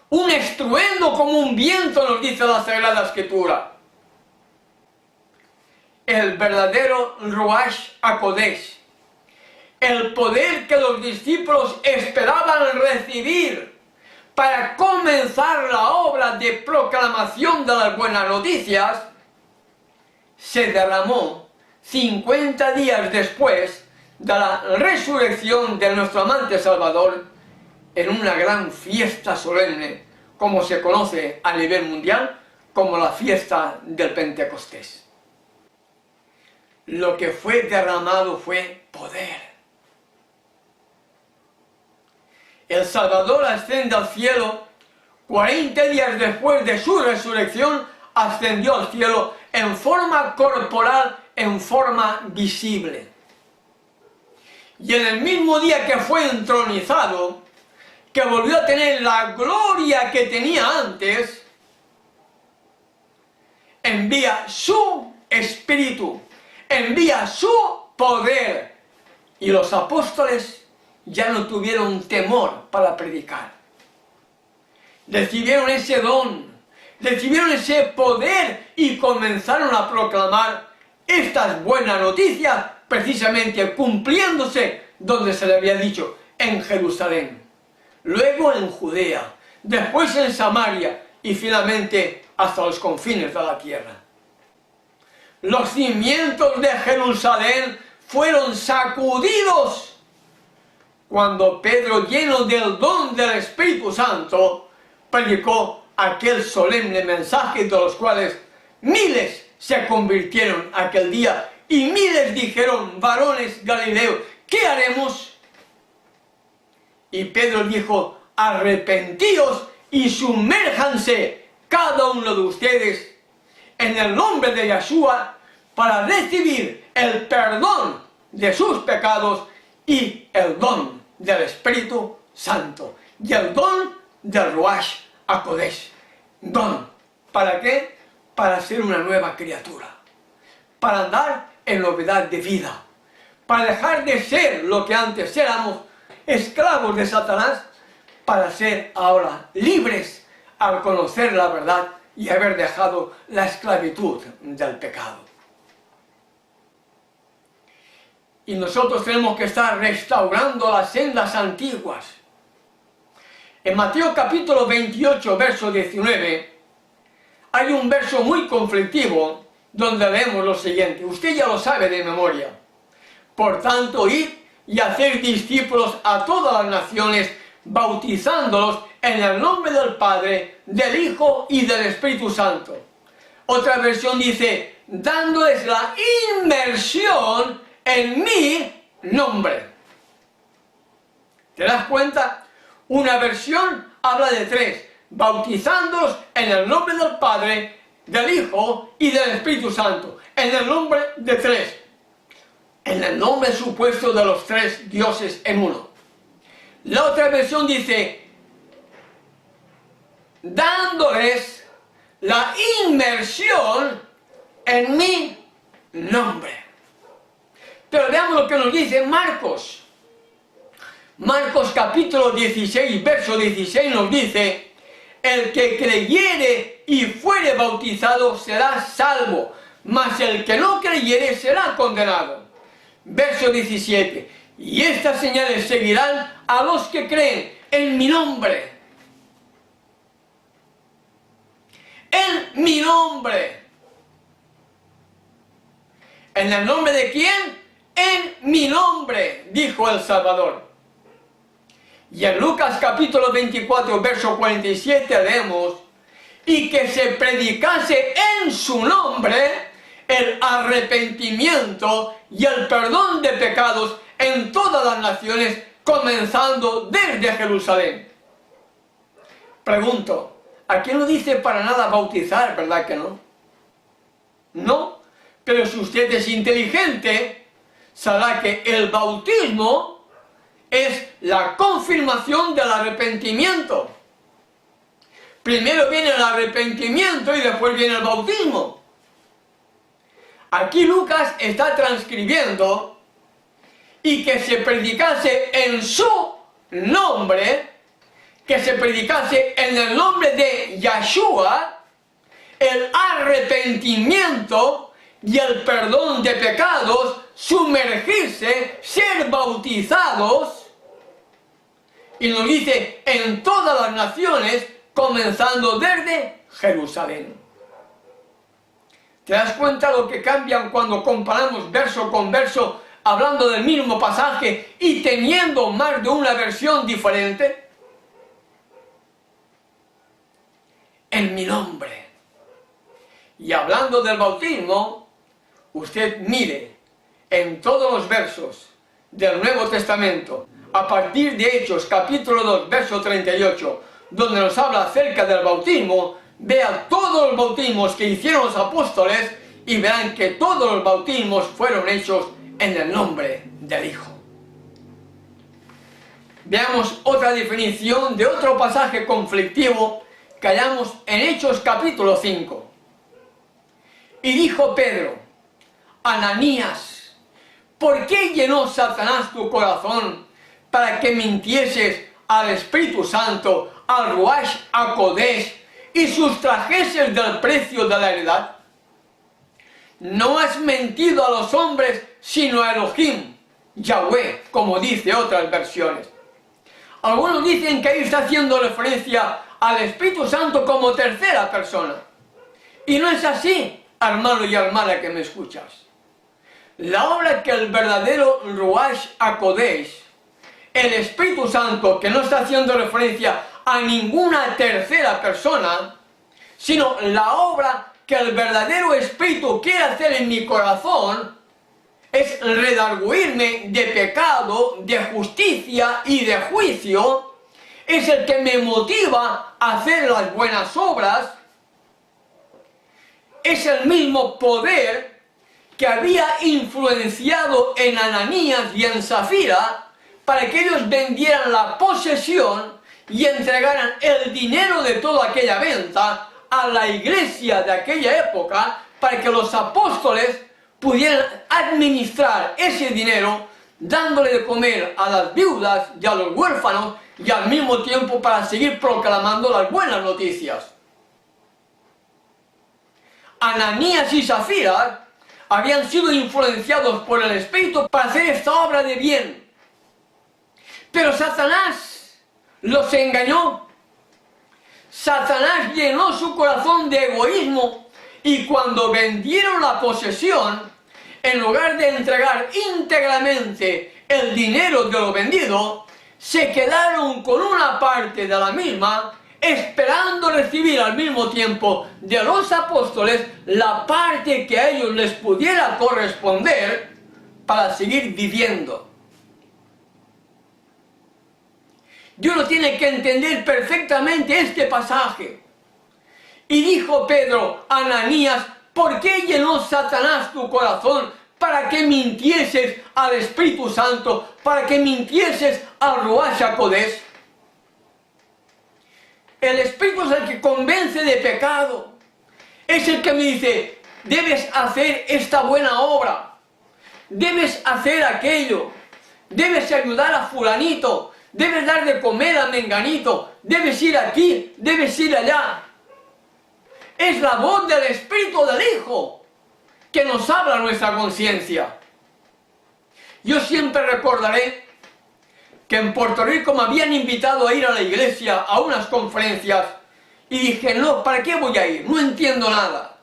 Un estruendo como un viento, nos dice la Sagrada Escritura. El verdadero Ruach HaKodesh. El poder que los discípulos esperaban recibir para comenzar la obra de proclamación de las buenas noticias, se derramó 50 días después de la resurrección de nuestro amante Salvador en una gran fiesta solemne, como se conoce a nivel mundial, como la fiesta del Pentecostés. Lo que fue derramado fue poder. El Salvador asciende al cielo, 40 días después de su resurrección, ascendió al cielo en forma corporal, en forma visible. Y en el mismo día que fue entronizado, que volvió a tener la gloria que tenía antes, envía su Espíritu, envía su poder, y los apóstoles ya no tuvieron temor para predicar. Recibieron ese don, recibieron ese poder y comenzaron a proclamar estas buenas noticias, precisamente cumpliéndose donde se le había dicho, en Jerusalén, luego en Judea, después en Samaria y finalmente hasta los confines de la tierra. Los cimientos de Jerusalén fueron sacudidos cuando Pedro, lleno del don del Espíritu Santo, predicó aquel solemne mensaje, de los cuales miles se convirtieron aquel día y miles dijeron: varones galileos, ¿qué haremos? Y Pedro dijo: arrepentíos y sumérjanse cada uno de ustedes en el nombre de Yeshua para recibir el perdón de sus pecados y el don del Espíritu Santo y el don del Ruach HaKodesh. Don, ¿para qué? Para ser una nueva criatura, para andar en novedad de vida, para dejar de ser lo que antes éramos, esclavos de Satanás, para ser ahora libres al conocer la verdad y haber dejado la esclavitud del pecado. Y nosotros tenemos que estar restaurando las sendas antiguas. En Mateo capítulo 28, verso 19, hay un verso muy conflictivo donde leemos lo siguiente. Usted ya lo sabe de memoria. Por tanto, id y haced discípulos a todas las naciones, bautizándolos en el nombre del Padre, del Hijo y del Espíritu Santo. Otra versión dice: dándoles la inmersión en mi nombre. ¿Te das cuenta? Una versión habla de tres: bautizándolos en el nombre del Padre, del Hijo y del Espíritu Santo. En el nombre de tres. En el nombre supuesto de los tres dioses en uno. La otra versión dice: dándoles la inmersión en mi nombre. Pero veamos lo que nos dice Marcos. Marcos capítulo 16, verso 16 nos dice: el que creyere y fuere bautizado será salvo, mas el que no creyere será condenado. Verso 17: y estas señales seguirán a los que creen en mi nombre. En mi nombre. ¿En el nombre de quién? En mi nombre, dijo el Salvador. Y en Lucas capítulo 24, verso 47 leemos: y que se predicase en su nombre el arrepentimiento y el perdón de pecados en todas las naciones, comenzando desde Jerusalén. Pregunto, aquí no dice para nada bautizar, ¿verdad que no? No, pero si usted es inteligente, sabrá que el bautismo es la confirmación del arrepentimiento. Primero viene el arrepentimiento y después viene el bautismo. Aquí Lucas está transcribiendo: y que se predicase en su nombre, que se predicase en el nombre de Yeshua, el arrepentimiento y el perdón de pecados, sumergirse, ser bautizados, y nos dice en todas las naciones, comenzando desde Jerusalén. ¿Te das cuenta lo que cambian cuando comparamos verso con verso, hablando del mismo pasaje y teniendo más de una versión diferente? mi nombre. Y hablando del bautismo, usted mire en todos los versos del Nuevo Testamento, a partir de Hechos, capítulo 2, verso 38, donde nos habla acerca del bautismo, vea todos los bautismos que hicieron los apóstoles y verán que todos los bautismos fueron hechos en el nombre del Hijo. Veamos otra definición de otro pasaje conflictivo que hallamos en Hechos capítulo 5. Y dijo Pedro: Ananías, ¿por qué llenó Satanás tu corazón para que mintieses al Espíritu Santo, al Ruach HaKodesh, y sustrajeses del precio de la heredad? No has mentido a los hombres, sino a Elohim, Yahweh, como dice otras versiones. Algunos dicen que ahí está haciendo referencia al Espíritu Santo como tercera persona. Y no es así, hermano y hermana que me escuchas. La obra que el verdadero Ruach HaKodesh, el Espíritu Santo, que no está haciendo referencia a ninguna tercera persona, sino la obra que el verdadero Espíritu quiere hacer en mi corazón, es redarguirme de pecado, de justicia y de juicio. Es el que me motiva a hacer las buenas obras. Es el mismo poder que había influenciado en Ananías y en Zafira para que ellos vendieran la posesión y entregaran el dinero de toda aquella venta a la iglesia de aquella época, para que los apóstoles pudieran administrar ese dinero, dándole de comer a las viudas y a los huérfanos, y al mismo tiempo para seguir proclamando las buenas noticias. Ananías y Zafira habían sido influenciados por el Espíritu para hacer esta obra de bien. Pero Satanás los engañó. Satanás llenó su corazón de egoísmo, y cuando vendieron la posesión, en lugar de entregar íntegramente el dinero de lo vendido, se quedaron con una parte de la misma, esperando recibir al mismo tiempo de los apóstoles la parte que a ellos les pudiera corresponder para seguir viviendo. Dios lo tiene que entender perfectamente este pasaje. Y dijo Pedro: Ananías, ¿por qué llenó Satanás tu corazón para que mintieses al Espíritu Santo, para que mintieses al Ruach HaKodesh? El Espíritu es el que convence de pecado. Es el que me dice: debes hacer esta buena obra, debes hacer aquello, debes ayudar a fulanito, debes dar de comer a menganito, debes ir aquí, debes ir allá. Es la voz del Espíritu del Hijo que nos habla nuestra conciencia. Yo siempre recordaré que en Puerto Rico me habían invitado a ir a la iglesia a unas conferencias, y dije: no, ¿para qué voy a ir? No entiendo nada.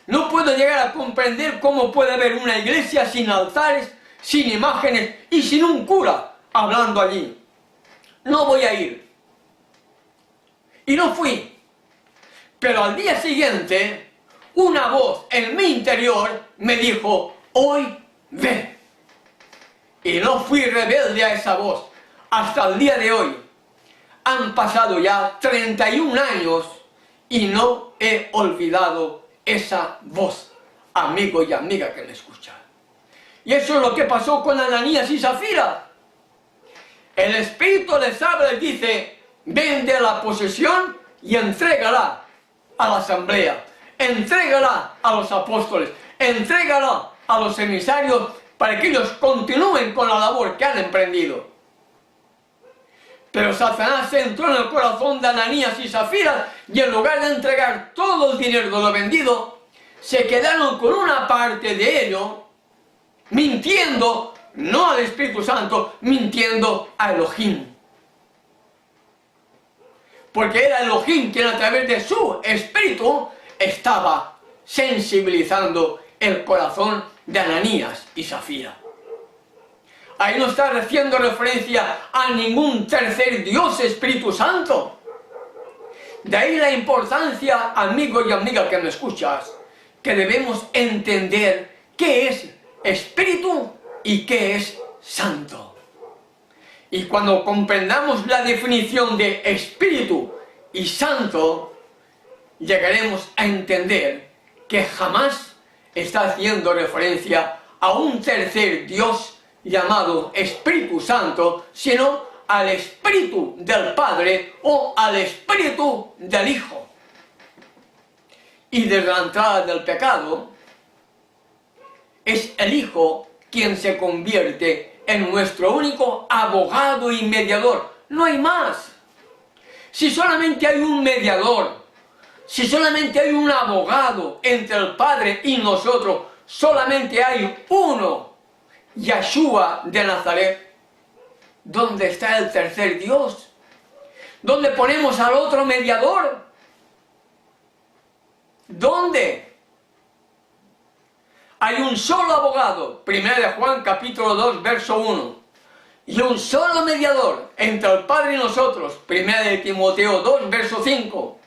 No puedo llegar a comprender cómo puede haber una iglesia sin altares, sin imágenes y sin un cura hablando allí. No voy a ir. Y no fui. Pero al día siguiente, una voz en mi interior me dijo: hoy ve. Y no fui rebelde a esa voz. Hasta el día de hoy han pasado ya 31 años y no he olvidado esa voz, amigo y amiga que me escucha. Y eso es lo que pasó con Ananías y Zafira. El Espíritu les habla y dice: vende la posesión y entrégala a la asamblea, entrégala a los apóstoles, entrégala a los emisarios, para que ellos continúen con la labor que han emprendido. Pero Satanás entró en el corazón de Ananías y Zafira, y en lugar de entregar todo el dinero de lo vendido, se quedaron con una parte de ello, mintiendo, no al Espíritu Santo, mintiendo a Elohim. Porque era Elohim quien a través de su Espíritu estaba sensibilizando el corazón de Ananías y Zafira. Ahí no está haciendo referencia a ningún tercer Dios Espíritu Santo, De ahí la importancia, amigo y amiga que me escuchas, que debemos entender qué es espíritu y qué es santo. Y cuando comprendamos la definición de espíritu y santo, llegaremos a entender que jamás está haciendo referencia a un tercer Dios llamado Espíritu Santo, sino al Espíritu del Padre o al Espíritu del Hijo. Y desde la entrada del pecado, es el Hijo quien se convierte en nuestro único abogado y mediador. No hay más. Si solamente hay un mediador, si solamente hay un abogado entre el Padre y nosotros, solamente hay uno, Yeshua de Nazaret, ¿dónde está el tercer Dios? ¿Dónde ponemos al otro mediador? ¿Dónde? Hay un solo abogado, 1 de Juan capítulo 2, verso 1, y un solo mediador entre el Padre y nosotros, 1 de Timoteo 2, verso 5.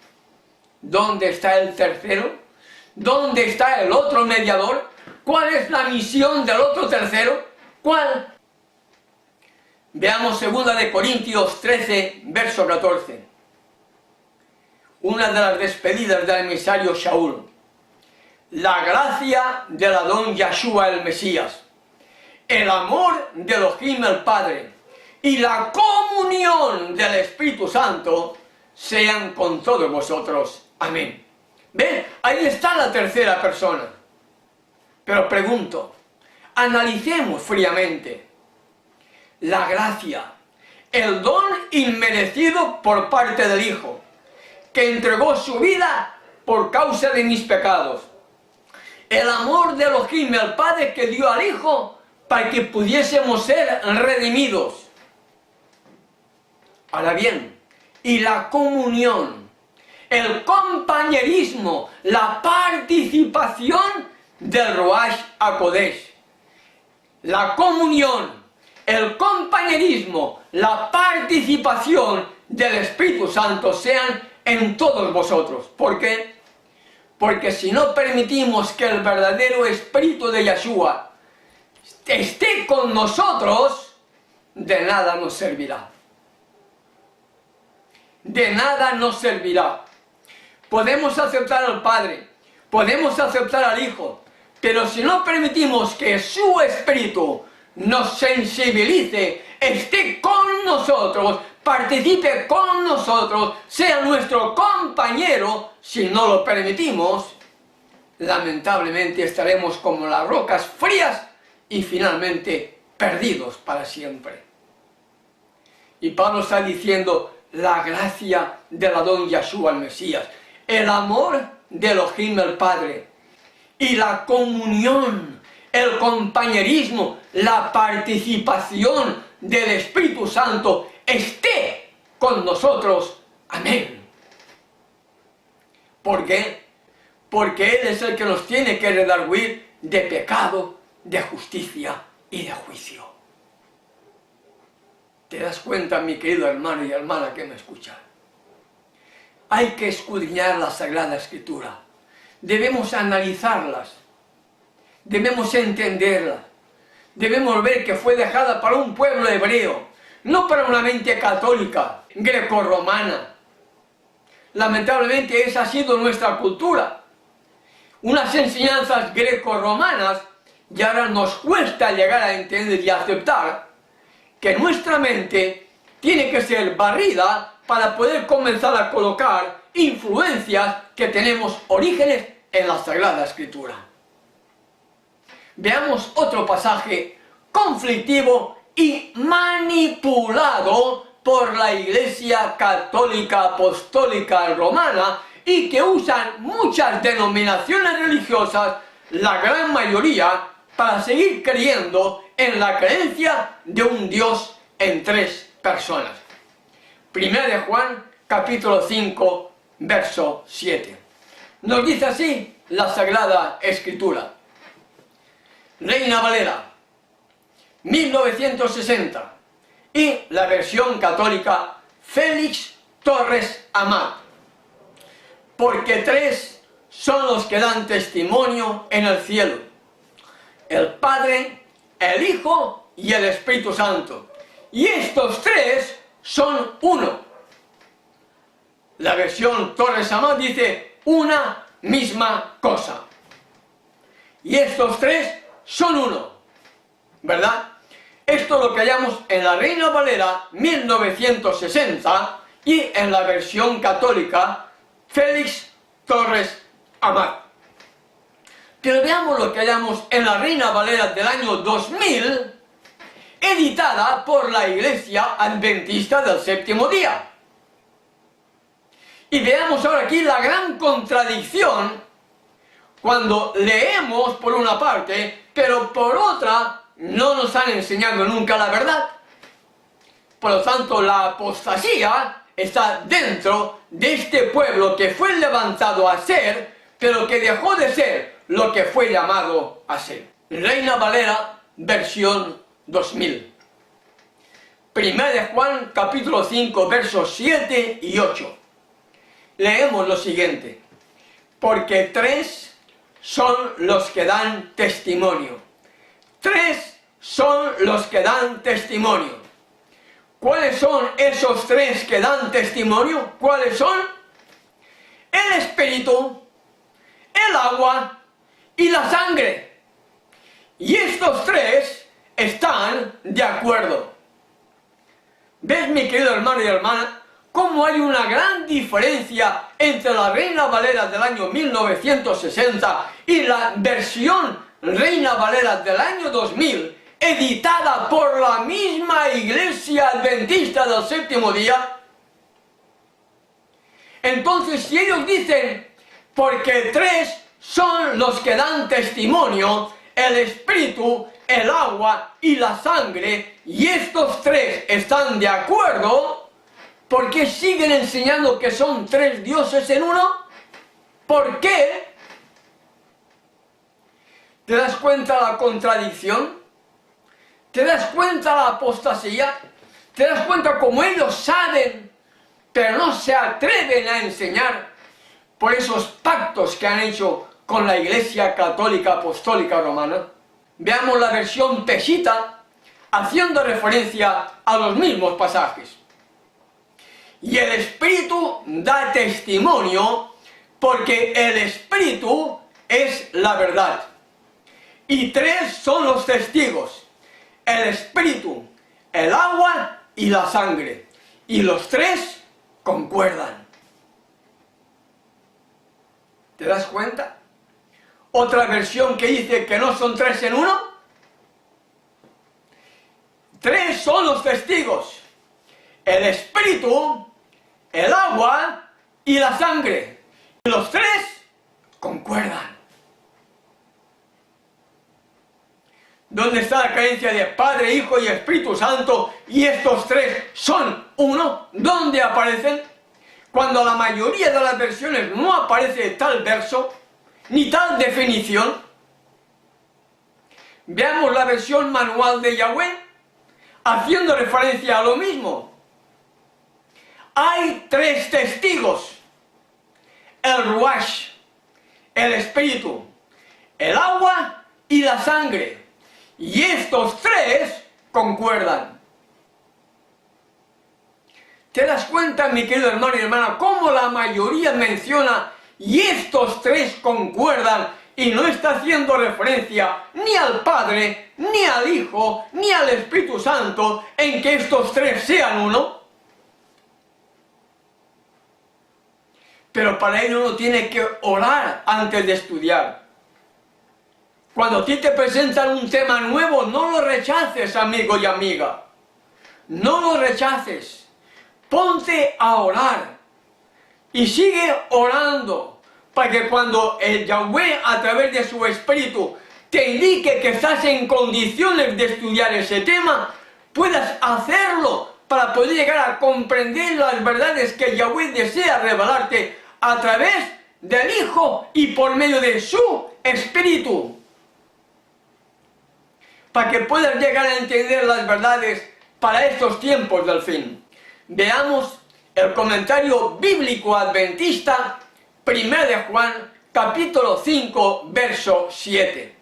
¿Dónde está el tercero? ¿Dónde está el otro mediador? ¿Cuál es la misión del otro tercero? ¿Cuál? Veamos 2 de Corintios 13, verso 14. Una de las despedidas del emisario Shaul. La gracia del Adón Yeshua el Mesías, el amor de Elohim el Padre y la comunión del Espíritu Santo sean con todos vosotros. Amén. ¿Ven? Ahí está la tercera persona. Pero pregunto, analicemos fríamente. La gracia, el don inmerecido por parte del Hijo, que entregó su vida por causa de mis pecados. El amor de Elohim, el Padre, que dio al Hijo para que pudiésemos ser redimidos. Ahora bien, y la comunión, el compañerismo, la participación del Ruach HaKodesh. La comunión, el compañerismo, la participación del Espíritu Santo sean en todos vosotros. ¿Por qué? Porque si no permitimos que el verdadero Espíritu de Yeshua esté con nosotros, de nada nos servirá. De nada nos servirá. Podemos aceptar al Padre, podemos aceptar al Hijo, pero si no permitimos que su Espíritu nos sensibilice, esté con nosotros, participe con nosotros, sea nuestro compañero, si no lo permitimos, lamentablemente estaremos como las rocas frías y finalmente perdidos para siempre. Y Pablo está diciendo la gracia del Adón Yeshua el Mesías, el amor de Elohim el Padre y la comunión, el compañerismo, la participación del Espíritu Santo esté con nosotros. Amén. ¿Por qué? Porque Él es el que nos tiene que redarguir de pecado, de justicia y de juicio. ¿Te das cuenta, mi querido hermano y hermana que me escuchan? Hay que escudriñar la Sagrada Escritura. Debemos analizarlas. Debemos entenderlas. Debemos ver que fue dejada para un pueblo hebreo, no para una mente católica, grecorromana. Lamentablemente esa ha sido nuestra cultura. Unas enseñanzas grecorromanas, y ahora nos cuesta llegar a entender y aceptar que nuestra mente tiene que ser barrida para poder comenzar a colocar influencias que tenemos orígenes en la Sagrada Escritura. Veamos otro pasaje conflictivo y manipulado por la Iglesia Católica Apostólica Romana y que usan muchas denominaciones religiosas, la gran mayoría, para seguir creyendo en la creencia de un Dios en tres personas. 1 de Juan, capítulo 5, verso 7. Nos dice así la Sagrada Escritura. Reina Valera, 1960, y la versión católica Félix Torres Amat, porque tres son los que dan testimonio en el cielo: el Padre, el Hijo y el Espíritu Santo. Y estos tres son uno. La versión Torres Amat dice una misma cosa. Y estos tres son uno, ¿verdad? Esto es lo que hallamos en la Reina Valera 1960 y en la versión católica Félix Torres Amat. Pero veamos lo que hallamos en la Reina Valera del año 2000, editada por la Iglesia Adventista del Séptimo Día. Y veamos ahora aquí la gran contradicción cuando leemos por una parte, pero por otra no nos han enseñado nunca la verdad. Por lo tanto, la apostasía está dentro de este pueblo que fue levantado a ser, pero que dejó de ser lo que fue llamado a ser. Reina Valera, versión 2000. Primera de Juan, capítulo 5, versos 7 y 8. Leemos lo siguiente: porque tres son los que dan testimonio. Tres son los que dan testimonio. ¿Cuáles son esos tres que dan testimonio? ¿Cuáles son? El Espíritu, el agua y la sangre. Y estos tres están de acuerdo. ¿Ves, mi querido hermano y hermana, cómo hay una gran diferencia entre la Reina Valera del año 1960 y la versión Reina Valera del año 2000, editada por la misma Iglesia Adventista del Séptimo Día? Entonces, si ellos dicen, porque tres son los que dan testimonio, el Espíritu, el agua y la sangre, y estos tres están de acuerdo, ¿por qué siguen enseñando que son tres dioses en uno? ¿Por qué? ¿Te das cuenta la contradicción? ¿Te das cuenta la apostasía? ¿Te das cuenta cómo ellos saben, pero no se atreven a enseñar por esos pactos que han hecho con la Iglesia Católica Apostólica Romana? Veamos la versión Peshitta, haciendo referencia a los mismos pasajes. Y el Espíritu da testimonio, porque el Espíritu es la verdad. Y tres son los testigos: el Espíritu, el agua y la sangre. Y los tres concuerdan. ¿Te das cuenta? Otra versión que dice que no son tres en uno. Tres son los testigos: el Espíritu, el agua y la sangre. Y los tres concuerdan. ¿Dónde está la creencia de Padre, Hijo y Espíritu Santo? Y estos tres son uno. ¿Dónde aparecen? Cuando la mayoría de las versiones no aparece tal verso, ni tal definición. Veamos la versión manual de Yahweh, haciendo referencia a lo mismo. Hay tres testigos: el Ruach, el Espíritu, el agua y la sangre. Y estos tres concuerdan. ¿Te das cuenta, mi querido hermano y hermana, cómo la mayoría menciona y estos tres concuerdan, y no está haciendo referencia ni al Padre, ni al Hijo, ni al Espíritu Santo, en que estos tres sean uno? Pero para ello uno tiene que orar antes de estudiar. Cuando a ti te presentan un tema nuevo, no lo rechaces, amigo y amiga. No lo rechaces. Ponte a orar. Y sigue orando, para que cuando el Yahweh, a través de su Espíritu, te indique que estás en condiciones de estudiar ese tema, puedas hacerlo, para poder llegar a comprender las verdades que Yahweh desea revelarte a través del Hijo y por medio de su Espíritu, para que puedas llegar a entender las verdades para estos tiempos del fin. Veamos el comentario bíblico adventista 1 de Juan, capítulo 5, verso 7.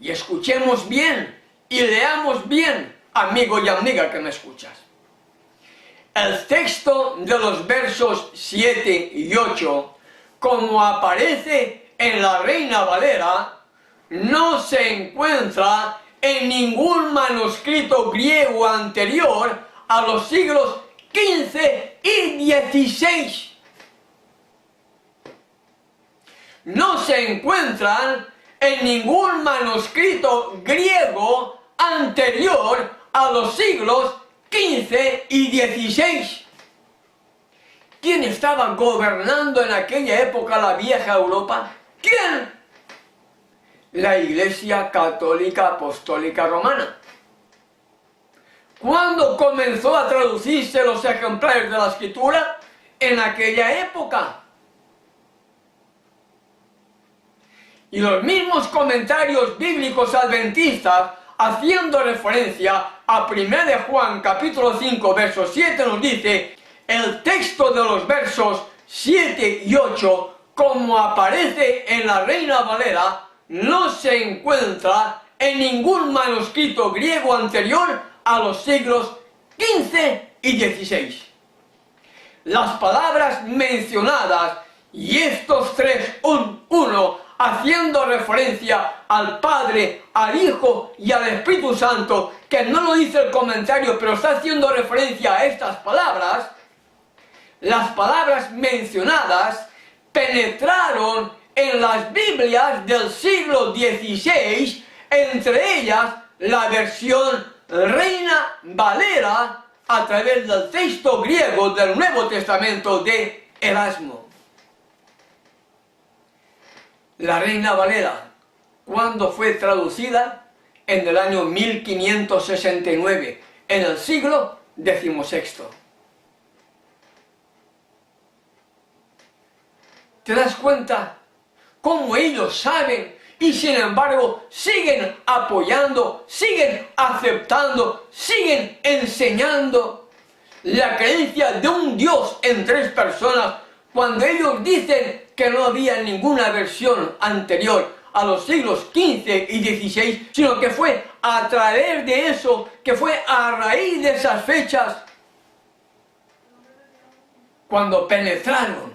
Y escuchemos bien y leamos bien, amigo y amiga que me escuchas. El texto de los versos 7 y 8, como aparece en la Reina Valera, no se encuentra en ningún manuscrito griego anterior a los siglos XV y XVI. No se encuentran en ningún manuscrito griego anterior a los siglos XV y XVI. ¿Quién estaba gobernando en aquella época la vieja Europa? ¿Quién? La Iglesia Católica Apostólica Romana. ¿Cuándo comenzó a traducirse los ejemplares de la Escritura? En aquella época. Y los mismos comentarios bíblicos adventistas, haciendo referencia a 1 de Juan capítulo 5 verso 7, nos dice: el texto de los versos 7 y 8, como aparece en la Reina Valera, no se encuentra en ningún manuscrito griego anterior a los siglos XV y XVI. Las palabras mencionadas y estos tres uno, haciendo referencia al Padre, al Hijo y al Espíritu Santo, que no lo dice el comentario, pero está haciendo referencia a estas palabras. Las palabras mencionadas penetraron en las Biblias del siglo XVI, entre ellas la versión Reina Valera, a través del texto griego del Nuevo Testamento de Erasmo. La Reina Valera, ¿cuándo fue traducida? En el año 1569, en el siglo XVI. ¿Te das cuenta cómo ellos saben y sin embargo siguen apoyando, siguen aceptando, siguen enseñando la creencia de un Dios en tres personas, cuando ellos dicen que no había ninguna versión anterior a los siglos XV y XVI, sino que fue a través de eso, que fue a raíz de esas fechas, cuando penetraron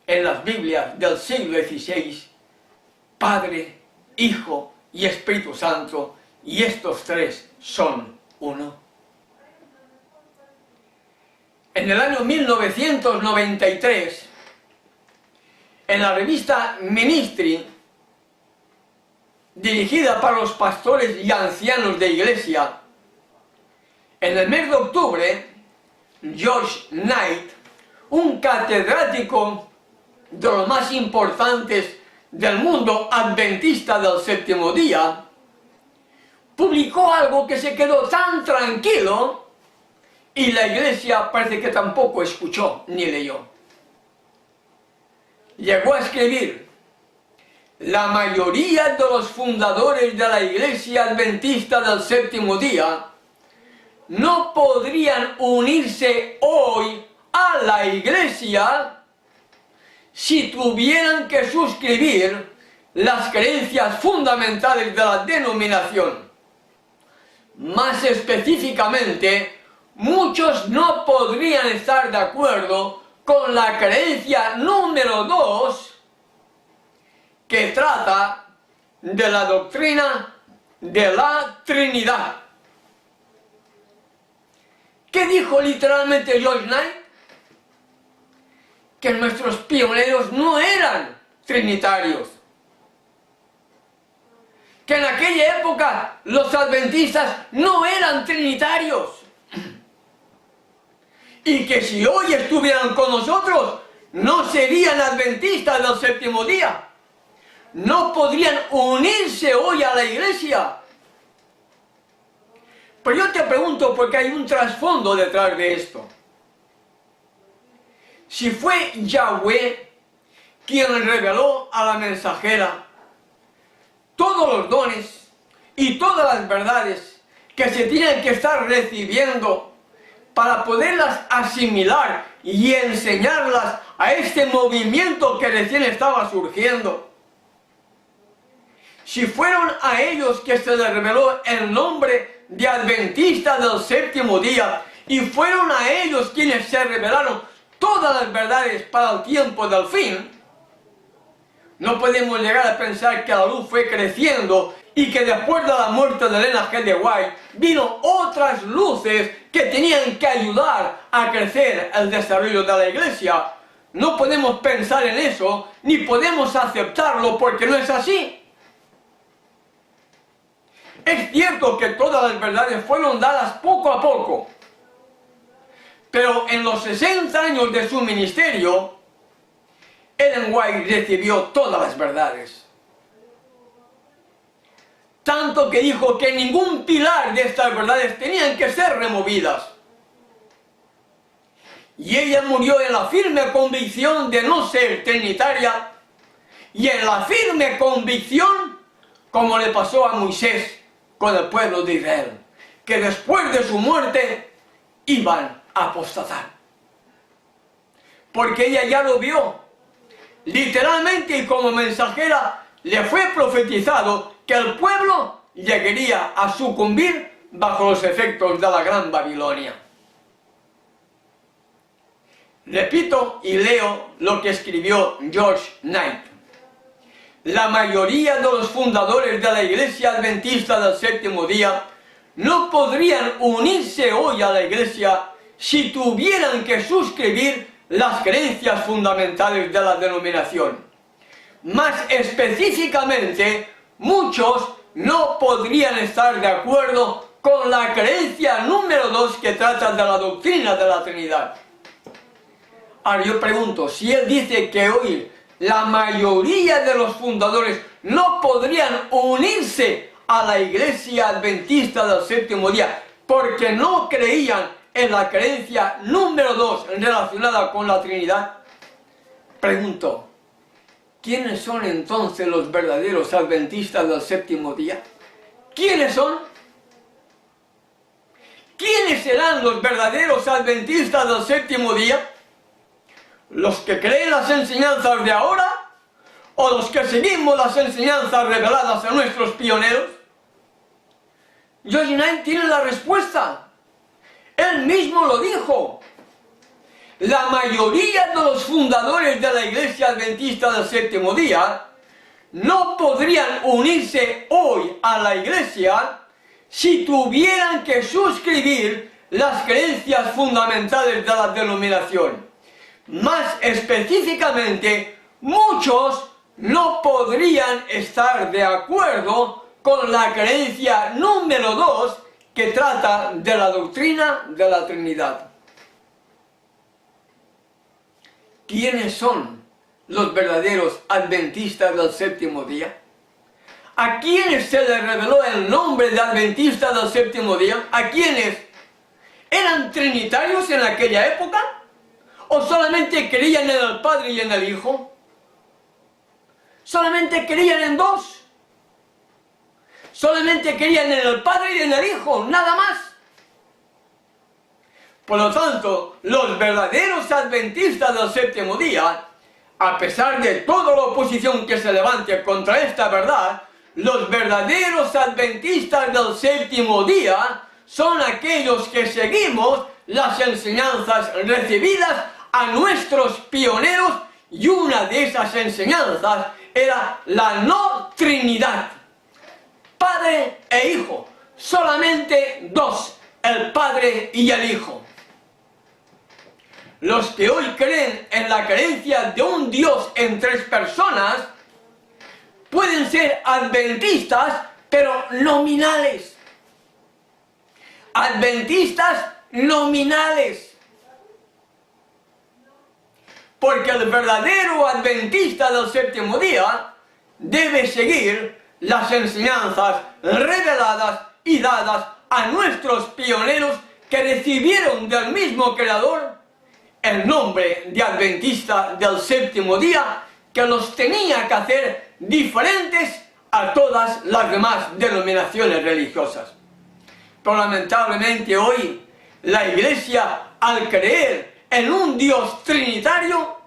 en las Biblias del siglo XVI, Padre, Hijo y Espíritu Santo, y estos tres son uno. En el año 1993, en la revista Ministry, dirigida para los pastores y ancianos de iglesia, en el mes de octubre, George Knight, un catedrático de los más importantes del mundo adventista del séptimo día, publicó algo que se quedó tan tranquilo y la iglesia parece que tampoco escuchó ni leyó. Llegó a escribir: la mayoría de los fundadores de la iglesia adventista del séptimo día no podrían unirse hoy a la iglesia si tuvieran que suscribir las creencias fundamentales de la denominación. Más específicamente, muchos no podrían estar de acuerdo con la creencia número 2, que trata de la doctrina de la Trinidad. ¿Qué dijo literalmente George Knight? Que nuestros pioneros no eran trinitarios. Que en aquella época los adventistas no eran trinitarios. Y que si hoy estuvieran con nosotros, no serían adventistas del séptimo día. No podrían unirse hoy a la iglesia. Pero yo te pregunto, porque hay un trasfondo detrás de esto. Si fue Yahweh quien reveló a la mensajera todos los dones y todas las verdades que se tienen que estar recibiendo para poderlas asimilar y enseñarlas a este movimiento que recién estaba surgiendo. Si fueron a ellos que se les reveló el nombre de Adventista del séptimo día, y fueron a ellos quienes se revelaron todas las verdades para el tiempo del fin, no podemos llegar a pensar que la luz fue creciendo y que después de la muerte de Ellen G. de White vino otras luces que tenían que ayudar a crecer el desarrollo de la iglesia. No podemos pensar en eso, ni podemos aceptarlo, porque no es así. Es cierto que todas las verdades fueron dadas poco a poco, pero en los 60 años de su ministerio, Ellen White recibió todas las verdades. Tanto que dijo que ningún pilar de estas verdades tenían que ser removidas. Y ella murió en la firme convicción de no ser trinitaria, y en la firme convicción, como le pasó a Moisés con el pueblo de Israel, que después de su muerte iban a apostatar. Porque ella ya lo vio. Literalmente y como mensajera le fue profetizado que el pueblo llegaría a sucumbir bajo los efectos de la gran Babilonia. Repito y leo lo que escribió George Knight. La mayoría de los fundadores de la Iglesia Adventista del séptimo día no podrían unirse hoy a la Iglesia si tuvieran que suscribir las creencias fundamentales de la denominación. Más específicamente, muchos no podrían estar de acuerdo con la creencia número 2 que trata de la doctrina de la Trinidad. Ahora yo pregunto, si él dice que hoy la mayoría de los fundadores no podrían unirse a la Iglesia Adventista del séptimo día porque no creían en la creencia número 2 relacionada con la Trinidad, pregunto, ¿quiénes son entonces los verdaderos adventistas del séptimo día? ¿Quiénes son? ¿Quiénes serán los verdaderos adventistas del séptimo día? ¿Los que creen las enseñanzas de ahora? ¿O los que seguimos las enseñanzas reveladas a nuestros pioneros? George Knight tiene la respuesta. Él mismo lo dijo. La mayoría de los fundadores de la Iglesia Adventista del séptimo día no podrían unirse hoy a la Iglesia si tuvieran que suscribir las creencias fundamentales de la denominación. Más específicamente, muchos no podrían estar de acuerdo con la creencia número 2 que trata de la doctrina de la Trinidad. ¿Quiénes son los verdaderos adventistas del séptimo día? ¿A quiénes se les reveló el nombre de adventista del séptimo día? ¿A quiénes? ¿Eran trinitarios en aquella época? ¿O solamente creían en el Padre y en el Hijo? ¿Solamente creían en dos? Solamente creían en el Padre y en el Hijo, nada más. Por lo tanto, los verdaderos adventistas del séptimo día, a pesar de toda la oposición que se levante contra esta verdad, los verdaderos adventistas del séptimo día son aquellos que seguimos las enseñanzas recibidas a nuestros pioneros, y una de esas enseñanzas era la no Trinidad. Padre e Hijo, solamente dos, el Padre y el Hijo. Los que hoy creen en la creencia de un Dios en tres personas pueden ser adventistas, pero nominales. Adventistas nominales. Porque el verdadero adventista del séptimo día debe seguir las enseñanzas reveladas y dadas a nuestros pioneros que recibieron del mismo Creador el nombre de adventista del séptimo día, que los tenía que hacer diferentes a todas las demás denominaciones religiosas. Pero lamentablemente hoy la Iglesia, al creer en un Dios trinitario,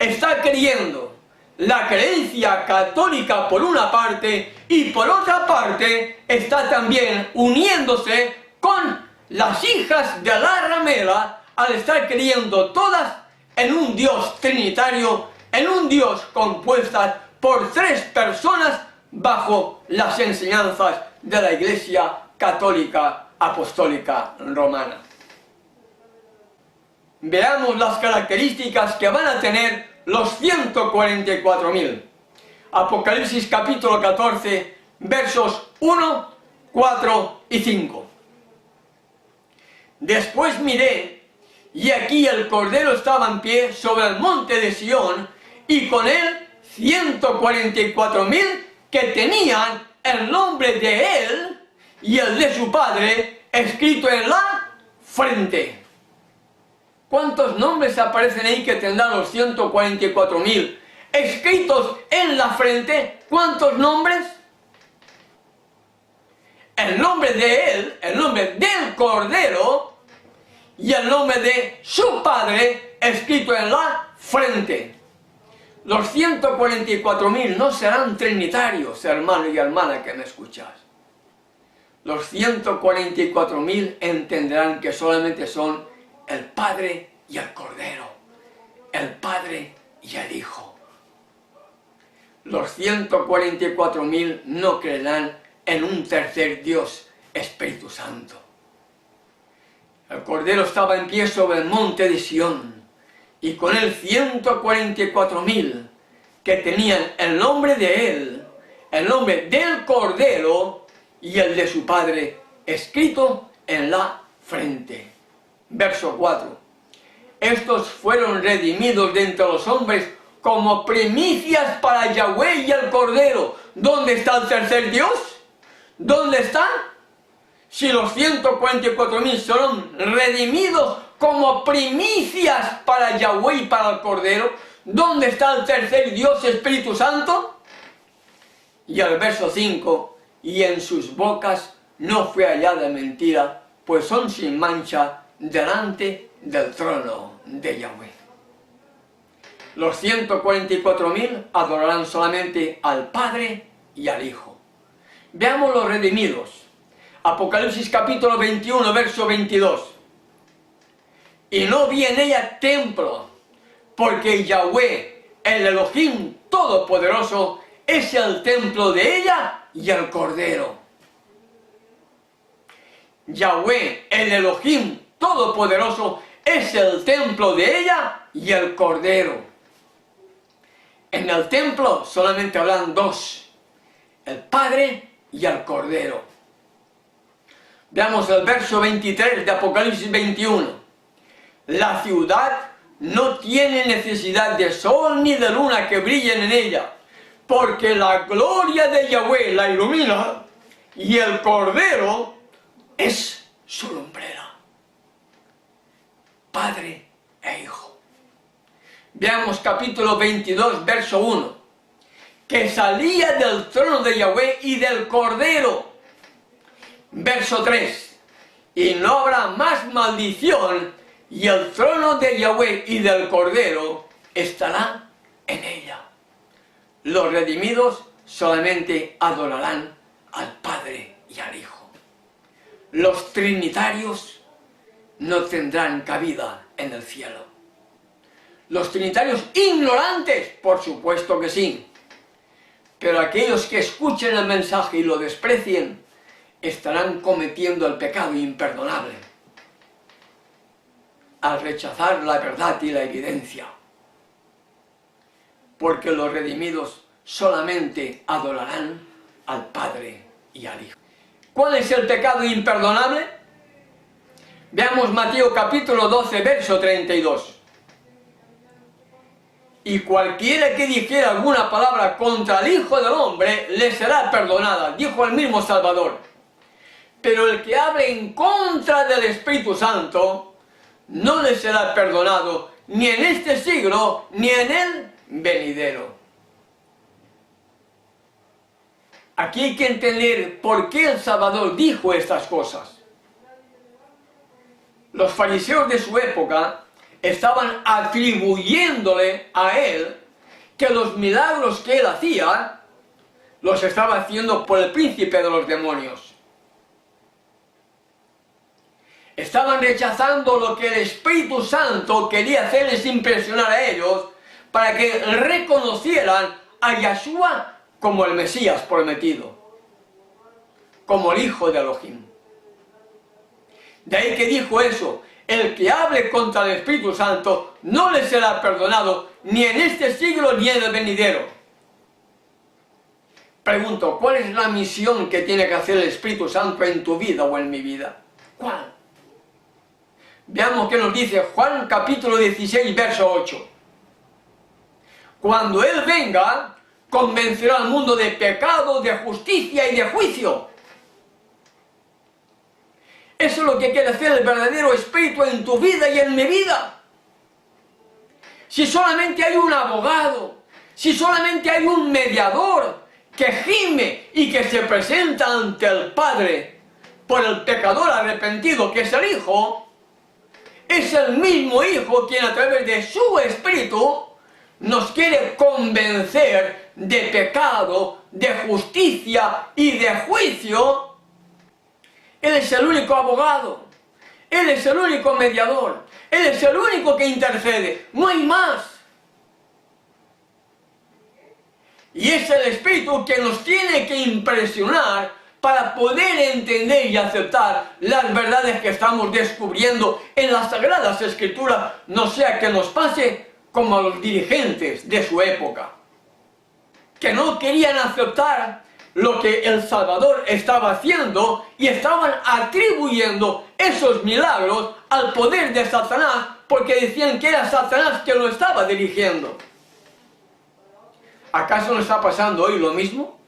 está creyendo la creencia católica por una parte y por otra parte está también uniéndose con las hijas de la ramera al estar creyendo todas en un Dios trinitario, en un Dios compuestas por tres personas bajo las enseñanzas de la Iglesia Católica Apostólica Romana. Veamos las características que van a tener los 144.000. Apocalipsis capítulo 14, versos 1, 4 y 5. Después miré, y aquí el Cordero estaba en pie sobre el monte de Sión, y con él 144.000 que tenían el nombre de él y el de su Padre escrito en la frente. ¿Cuántos nombres aparecen ahí que tendrán los 144.000 escritos en la frente? ¿Cuántos nombres? El nombre de él, el nombre del Cordero y el nombre de su Padre escrito en la frente. Los 144.000 no serán trinitarios, hermano y hermana que me escuchas. Los 144.000 entenderán que solamente son el Padre y el Cordero, el Padre y el Hijo. Los 144.000 no creerán en un tercer Dios, Espíritu Santo. El Cordero estaba en pie sobre el monte de Sión, y con él 144.000 que tenían el nombre de él, el nombre del Cordero y el de su Padre escrito en la frente. Verso 4. Estos fueron redimidos de entre los hombres como primicias para Yahweh y el Cordero. ¿Dónde está el tercer Dios? ¿Dónde están? Si los 144.000 son redimidos como primicias para Yahweh y para el Cordero, ¿dónde está el tercer Dios, Espíritu Santo? Y el verso 5, y en sus bocas no fue hallada mentira, pues son sin mancha delante del trono de Yahweh. Los 144.000 adorarán solamente al Padre y al Hijo. Veamos los redimidos. Apocalipsis capítulo 21, verso 22. Y no vi en ella templo, porque Yahweh, el Elohim Todopoderoso, es el templo de ella y el Cordero. Yahweh, el Elohim Todopoderoso, es el templo de ella y el Cordero. En el templo solamente habrán dos, el Padre y el Cordero. Veamos el verso 23 de Apocalipsis 21. La ciudad no tiene necesidad de sol ni de luna que brillen en ella, porque la gloria de Yahweh la ilumina y el Cordero es su lumbrera. Padre e Hijo. Veamos capítulo 22, verso 1. Que salía del trono de Yahweh y del Cordero. Verso 3. Y no habrá más maldición, y el trono de Yahweh y del Cordero estará en ella. Los redimidos solamente adorarán al Padre y al Hijo. Los trinitarios no tendrán cabida en el cielo. Los trinitarios ignorantes, por supuesto que sí. Pero aquellos que escuchen el mensaje y lo desprecien, estarán cometiendo el pecado imperdonable al rechazar la verdad y la evidencia. Porque los redimidos solamente adorarán al Padre y al Hijo. ¿Cuál es el pecado imperdonable? Veamos Mateo capítulo 12, verso 32. Y cualquiera que dijera alguna palabra contra el Hijo del Hombre, le será perdonada, dijo el mismo Salvador. Pero el que hable en contra del Espíritu Santo, no le será perdonado, ni en este siglo, ni en el venidero. Aquí hay que entender por qué el Salvador dijo estas cosas. Los fariseos de su época estaban atribuyéndole a él que los milagros que él hacía los estaba haciendo por el príncipe de los demonios. Estaban rechazando lo que el Espíritu Santo quería hacerles impresionar a ellos para que reconocieran a Yeshua como el Mesías prometido, como el Hijo de Elohim. De ahí que dijo eso: el que hable contra el Espíritu Santo no le será perdonado ni en este siglo ni en el venidero. Pregunto, ¿cuál es la misión que tiene que hacer el Espíritu Santo en tu vida o en mi vida? ¿Cuál? Veamos qué nos dice Juan capítulo 16, verso 8. Cuando Él venga, convencerá al mundo de pecado, de justicia y de juicio. Eso es lo que quiere hacer el verdadero Espíritu en tu vida y en mi vida. Si solamente hay un abogado, si solamente hay un mediador que gime y que se presenta ante el Padre por el pecador arrepentido que es el Hijo, es el mismo Hijo quien a través de su Espíritu nos quiere convencer de pecado, de justicia y de juicio. Él es el único abogado, Él es el único mediador, Él es el único que intercede, no hay más. Y es el Espíritu que nos tiene que impresionar para poder entender y aceptar las verdades que estamos descubriendo en las Sagradas Escrituras, no sea que nos pase como a los dirigentes de su época, que no querían aceptar lo que el Salvador estaba haciendo y estaban atribuyendo esos milagros al poder de Satanás, porque decían que era Satanás que lo estaba dirigiendo. ¿Acaso no está pasando hoy lo mismo?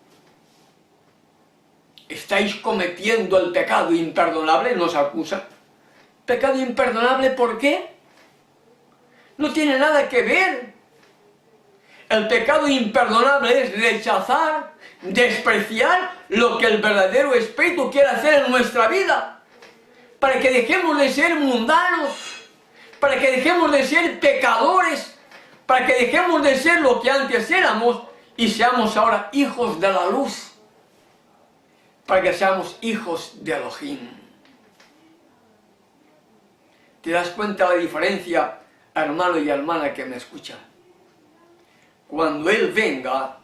¿Estáis cometiendo el pecado imperdonable? Nos acusan. ¿Pecado imperdonable por qué? No tiene nada que ver. El pecado imperdonable es rechazar, despreciar lo que el verdadero Espíritu quiere hacer en nuestra vida, para que dejemos de ser mundanos, para que dejemos de ser pecadores, para que dejemos de ser lo que antes éramos y seamos ahora hijos de la luz, para que seamos hijos de Elohim. ¿Te das cuenta la diferencia, hermano y hermana que me escucha? Cuando Él venga,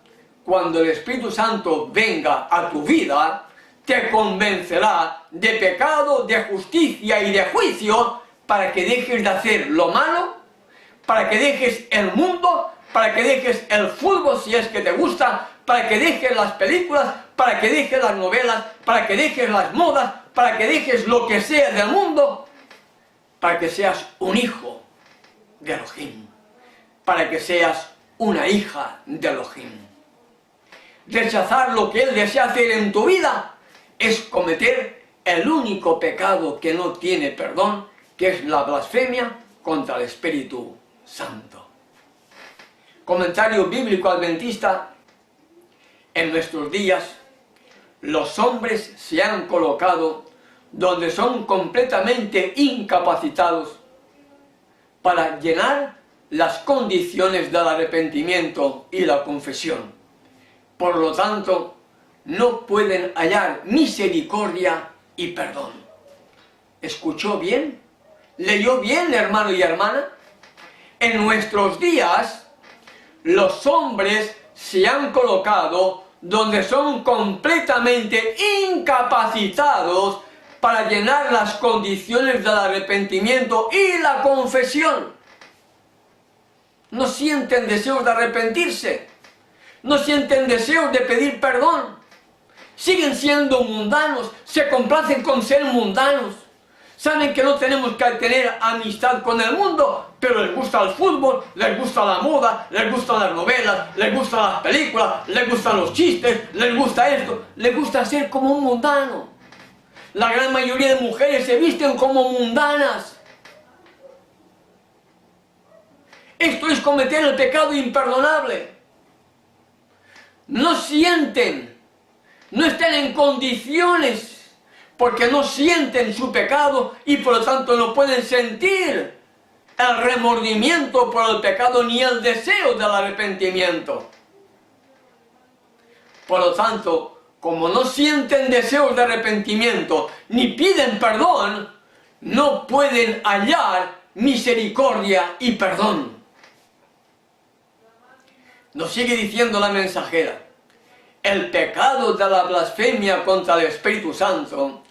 cuando el Espíritu Santo venga a tu vida, te convencerá de pecado, de justicia y de juicio, para que dejes de hacer lo malo, para que dejes el mundo, para que dejes el fútbol si es que te gusta, para que dejes las películas, para que dejes las novelas, para que dejes las modas, para que dejes lo que sea del mundo, para que seas un hijo de Elohim, para que seas una hija de Elohim. Rechazar lo que Él desea hacer en tu vida es cometer el único pecado que no tiene perdón, que es la blasfemia contra el Espíritu Santo. Comentario bíblico adventista: en nuestros días los hombres se han colocado donde son completamente incapacitados para llenar las condiciones del arrepentimiento y la confesión. Por lo tanto, no pueden hallar misericordia y perdón. ¿Escuchó bien? ¿Leyó bien, hermano y hermana? En nuestros días, los hombres se han colocado donde son completamente incapacitados para llenar las condiciones del arrepentimiento y la confesión. No sienten deseos de arrepentirse, no sienten deseos de pedir perdón, siguen siendo mundanos, se complacen con ser mundanos. Saben que no tenemos que tener amistad con el mundo, pero les gusta el fútbol, les gusta la moda, les gustan las novelas, les gustan las películas, les gustan los chistes, les gusta esto, les gusta ser como un mundano. La gran mayoría de mujeres se visten como mundanas. Esto es cometer el pecado imperdonable. No sienten, no están en condiciones, porque no sienten su pecado y por lo tanto no pueden sentir el remordimiento por el pecado ni el deseo del arrepentimiento. Por lo tanto, como no sienten deseos de arrepentimiento ni piden perdón, no pueden hallar misericordia y perdón. Nos sigue diciendo la mensajera: el pecado de la blasfemia contra el Espíritu Santo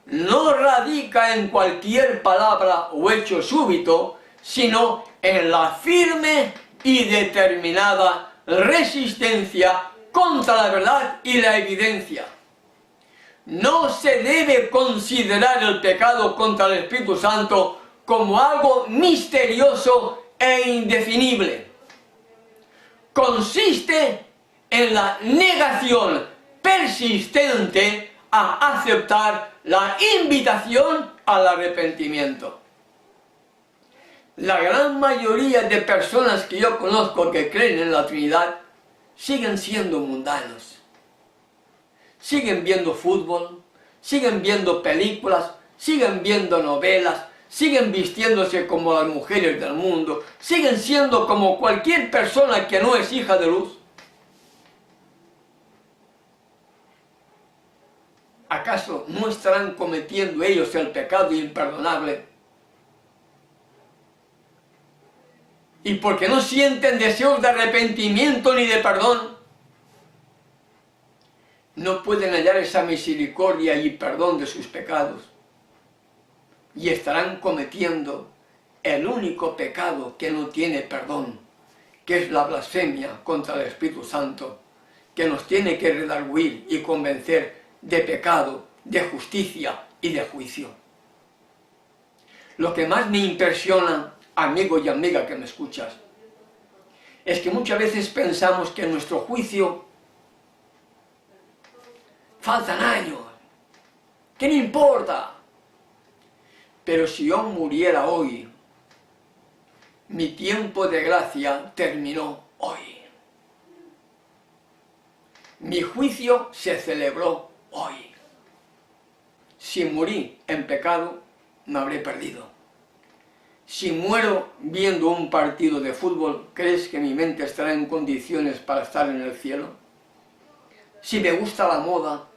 no radica en cualquier palabra o hecho súbito, sino en la firme y determinada resistencia contra la verdad y la evidencia. No se debe considerar el pecado contra el Espíritu Santo como algo misterioso e indefinible. Consiste en la negación persistente a aceptar la invitación al arrepentimiento. La gran mayoría de personas que yo conozco que creen en la Trinidad siguen siendo mundanos. Siguen viendo fútbol, siguen viendo películas, siguen viendo novelas, siguen vistiéndose como las mujeres del mundo, siguen siendo como cualquier persona que no es hija de luz. ¿Acaso no estarán cometiendo ellos el pecado imperdonable? Y porque no sienten deseos de arrepentimiento ni de perdón, no pueden hallar esa misericordia y perdón de sus pecados. Y estarán cometiendo el único pecado que no tiene perdón, que es la blasfemia contra el Espíritu Santo, que nos tiene que redarguir y convencer de pecado, de justicia y de juicio. Lo que más me impresiona, amigo y amiga que me escuchas, es que muchas veces pensamos que en nuestro juicio faltan años, ¿qué me importa? Pero si yo muriera hoy, mi tiempo de gracia terminó hoy. Mi juicio se celebró hoy. Si morí en pecado, me habré perdido. Si muero viendo un partido de fútbol, ¿crees que mi mente estará en condiciones para estar en el cielo? Si me gusta la moda,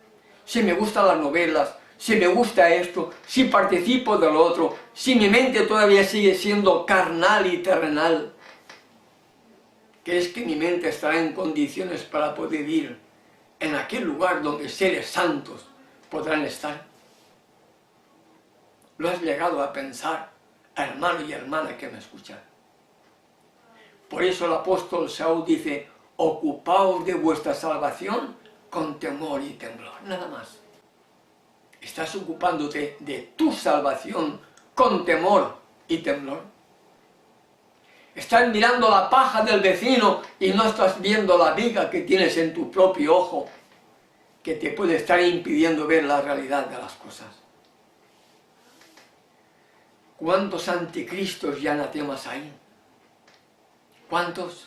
si me gustan las novelas, si me gusta esto, si participo de lo otro, si mi mente todavía sigue siendo carnal y terrenal, ¿crees que mi mente estará en condiciones para poder ir en aquel lugar donde seres santos podrán estar? ¿Lo has llegado a pensar, hermano y hermana que me escuchan? Por eso el apóstol Saúl dice: ocupaos de vuestra salvación con temor y temblor, nada más. ¿Estás ocupándote de tu salvación con temor y temblor? ¿Estás mirando la paja del vecino y no estás viendo la viga que tienes en tu propio ojo, que te puede estar impidiendo ver la realidad de las cosas? ¿Cuántos anticristos y anatemas hay? ¿Cuántos?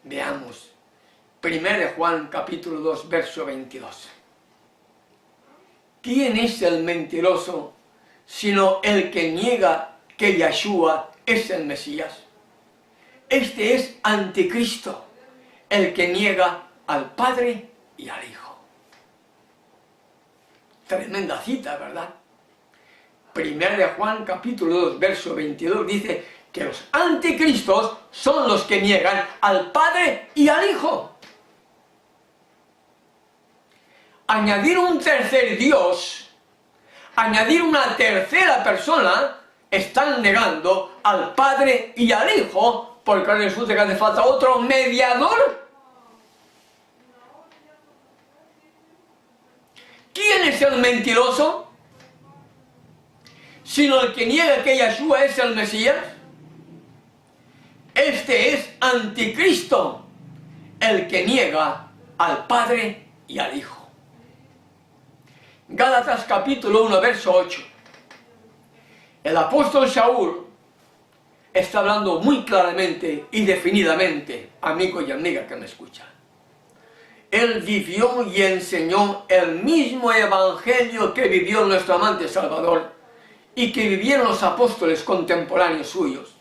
Veamos. 1 de Juan, capítulo 2, verso 22. ¿Quién es el mentiroso sino el que niega que Yeshua es el Mesías? Este es anticristo, el que niega al Padre y al Hijo. Tremenda cita, ¿verdad? 1 de Juan, capítulo 2, verso 22, dice que los anticristos son los que niegan al Padre y al Hijo. Añadir un tercer Dios, añadir una tercera persona, están negando al Padre y al Hijo, porque resulta que hace falta otro mediador. ¿Quién es el mentiroso? Sino el que niega que Yeshua es el Mesías. Este es anticristo, el que niega al Padre y al Hijo. Gálatas capítulo 1, verso 8. El apóstol Saúl está hablando muy claramente y definidamente, amigo y amiga que me escuchan. Él vivió y enseñó el mismo evangelio que vivió nuestro amante Salvador y que vivieron los apóstoles contemporáneos suyos.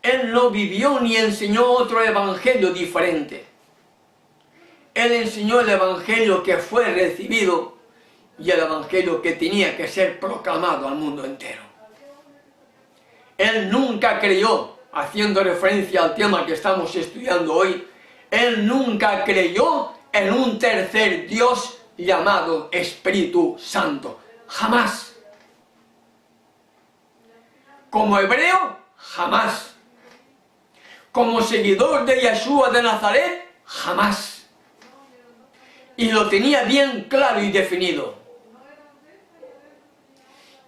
Él no vivió ni enseñó otro evangelio diferente. Él enseñó el evangelio que fue recibido y el evangelio que tenía que ser proclamado al mundo entero. Él nunca creyó, haciendo referencia al tema que estamos estudiando hoy, él nunca creyó en un tercer Dios llamado Espíritu Santo. Jamás. Como hebreo, jamás. Como seguidor de Yeshua de Nazaret, jamás. Y lo tenía bien claro y definido.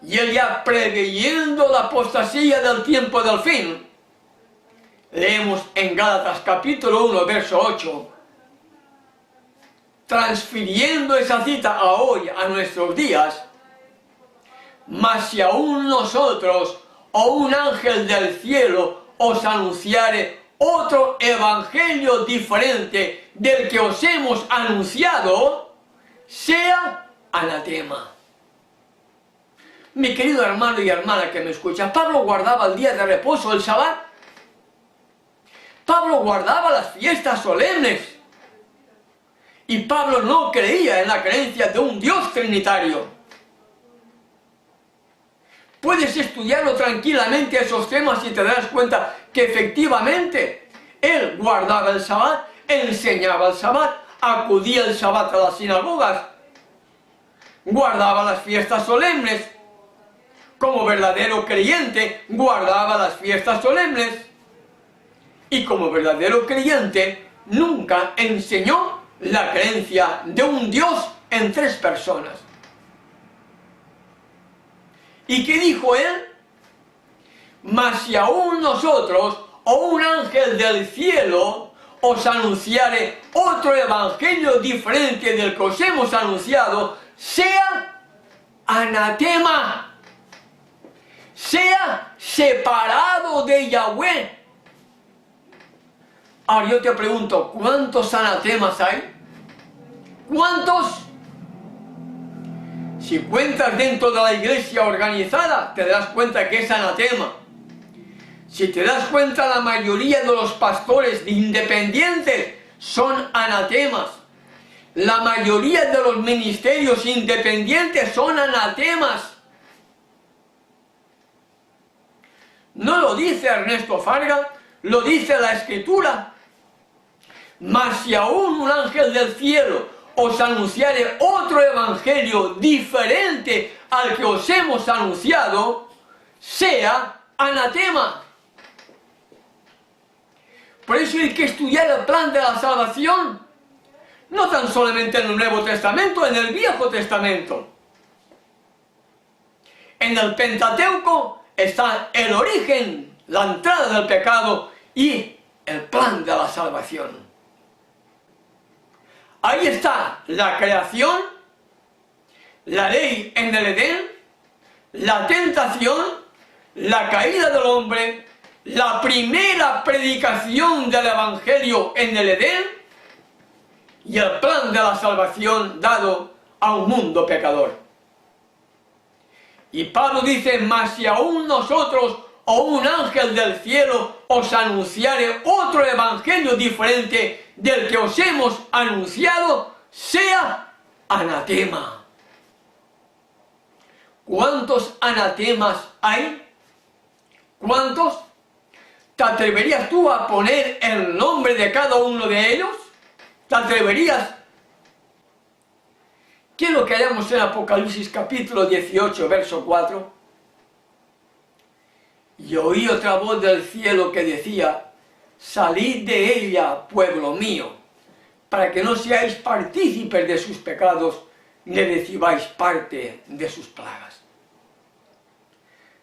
Y él ya preveyendo la apostasía del tiempo del fin, leemos en Gálatas capítulo 1, verso 8, transfiriendo esa cita a hoy, a nuestros días, mas si aún nosotros o un ángel del cielo os anunciare otro evangelio diferente del que os hemos anunciado, sea anatema. Mi querido hermano y hermana que me escucha, Pablo guardaba el día de reposo, el Shabbat. Pablo guardaba las fiestas solemnes. Y Pablo no creía en la creencia de un Dios trinitario. Puedes estudiarlo tranquilamente esos temas y te darás cuenta que efectivamente él guardaba el Shabbat, enseñaba el Shabbat, acudía el Shabbat a las sinagogas, guardaba las fiestas solemnes. Como verdadero creyente, guardaba las fiestas solemnes. Y como verdadero creyente, nunca enseñó la creencia de un Dios en tres personas. ¿Y qué dijo él? Mas si aún nosotros o un ángel del cielo os anunciare otro evangelio diferente del que os hemos anunciado, sea anatema. Sea separado de Yahweh. Ahora yo te pregunto, ¿cuántos anatemas hay? ¿Cuántos? Si cuentas dentro de la iglesia organizada, te das cuenta que es anatema. Si te das cuenta, la mayoría de los pastores independientes son anatemas. La mayoría de los ministerios independientes son anatemas. No lo dice Ernesto Farga, lo dice la Escritura. Mas si aún un ángel del cielo os anunciare otro evangelio diferente al que os hemos anunciado, sea anatema. Por eso hay que estudiar el plan de la salvación, no tan solamente en el Nuevo Testamento, en el Viejo Testamento. En el Pentateuco está el origen, la entrada del pecado y el plan de la salvación. Ahí está la creación, la ley en el Edén, la tentación, la caída del hombre, la primera predicación del Evangelio en el Edén y el plan de la salvación dado a un mundo pecador. Y Pablo dice, mas si aún nosotros o un ángel del cielo os anunciare otro evangelio diferente del que os hemos anunciado, sea anatema. ¿Cuántos anatemas hay? ¿Cuántos? ¿Te atreverías tú a poner el nombre de cada uno de ellos? ¿Te atreverías? Quiero que leamos en Apocalipsis capítulo 18, verso 4. Y oí otra voz del cielo que decía, salid de ella, pueblo mío, para que no seáis partícipes de sus pecados, ni recibáis parte de sus plagas.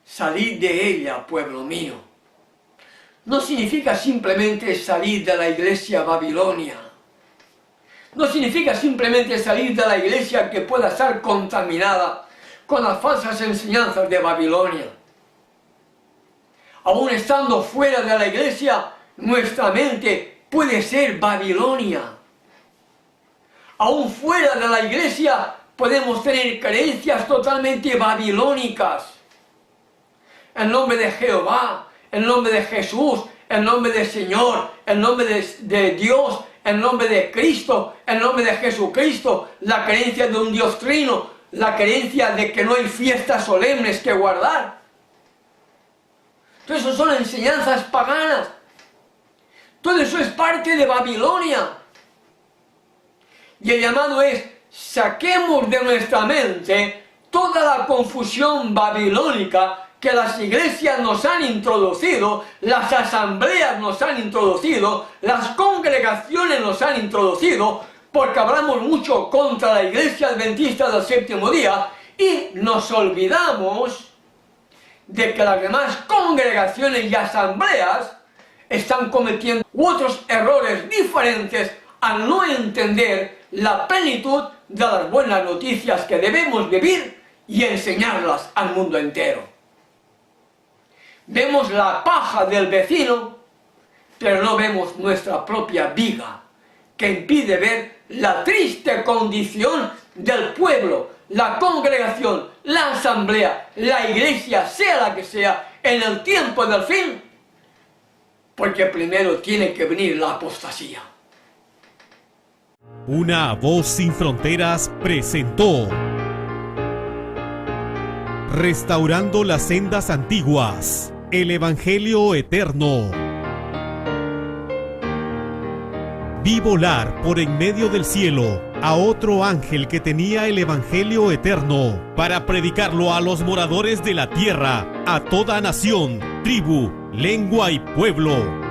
Salid de ella, pueblo mío. No significa simplemente salir de la iglesia Babilonia. No significa simplemente salir de la iglesia que pueda estar contaminada con las falsas enseñanzas de Babilonia. Aún estando fuera de la iglesia, nuestra mente puede ser Babilonia. Aún fuera de la iglesia podemos tener creencias totalmente babilónicas. En nombre de Jehová, el nombre de Jesús, el nombre del Señor, el nombre de Dios, el nombre de Cristo, el nombre de Jesucristo, la creencia de un Dios trino, la creencia de que no hay fiestas solemnes que guardar. Todo eso son enseñanzas paganas. Todo eso es parte de Babilonia. Y el llamado es: saquemos de nuestra mente toda la confusión babilónica que las iglesias nos han introducido, las asambleas nos han introducido, las congregaciones nos han introducido, porque hablamos mucho contra la iglesia adventista del séptimo día y nos olvidamos de que las demás congregaciones y asambleas están cometiendo otros errores diferentes al no entender la plenitud de las buenas noticias que debemos vivir y enseñarlas al mundo entero. Vemos la paja del vecino, pero no vemos nuestra propia viga, que impide ver la triste condición del pueblo, la congregación, la asamblea, la iglesia, sea la que sea, en el tiempo del fin, porque primero tiene que venir la apostasía. Una voz sin fronteras presentó Restaurando las sendas antiguas, el Evangelio eterno. Vi volar por en medio del cielo a otro ángel que tenía el Evangelio eterno para predicarlo a los moradores de la tierra, a toda nación, tribu, lengua y pueblo.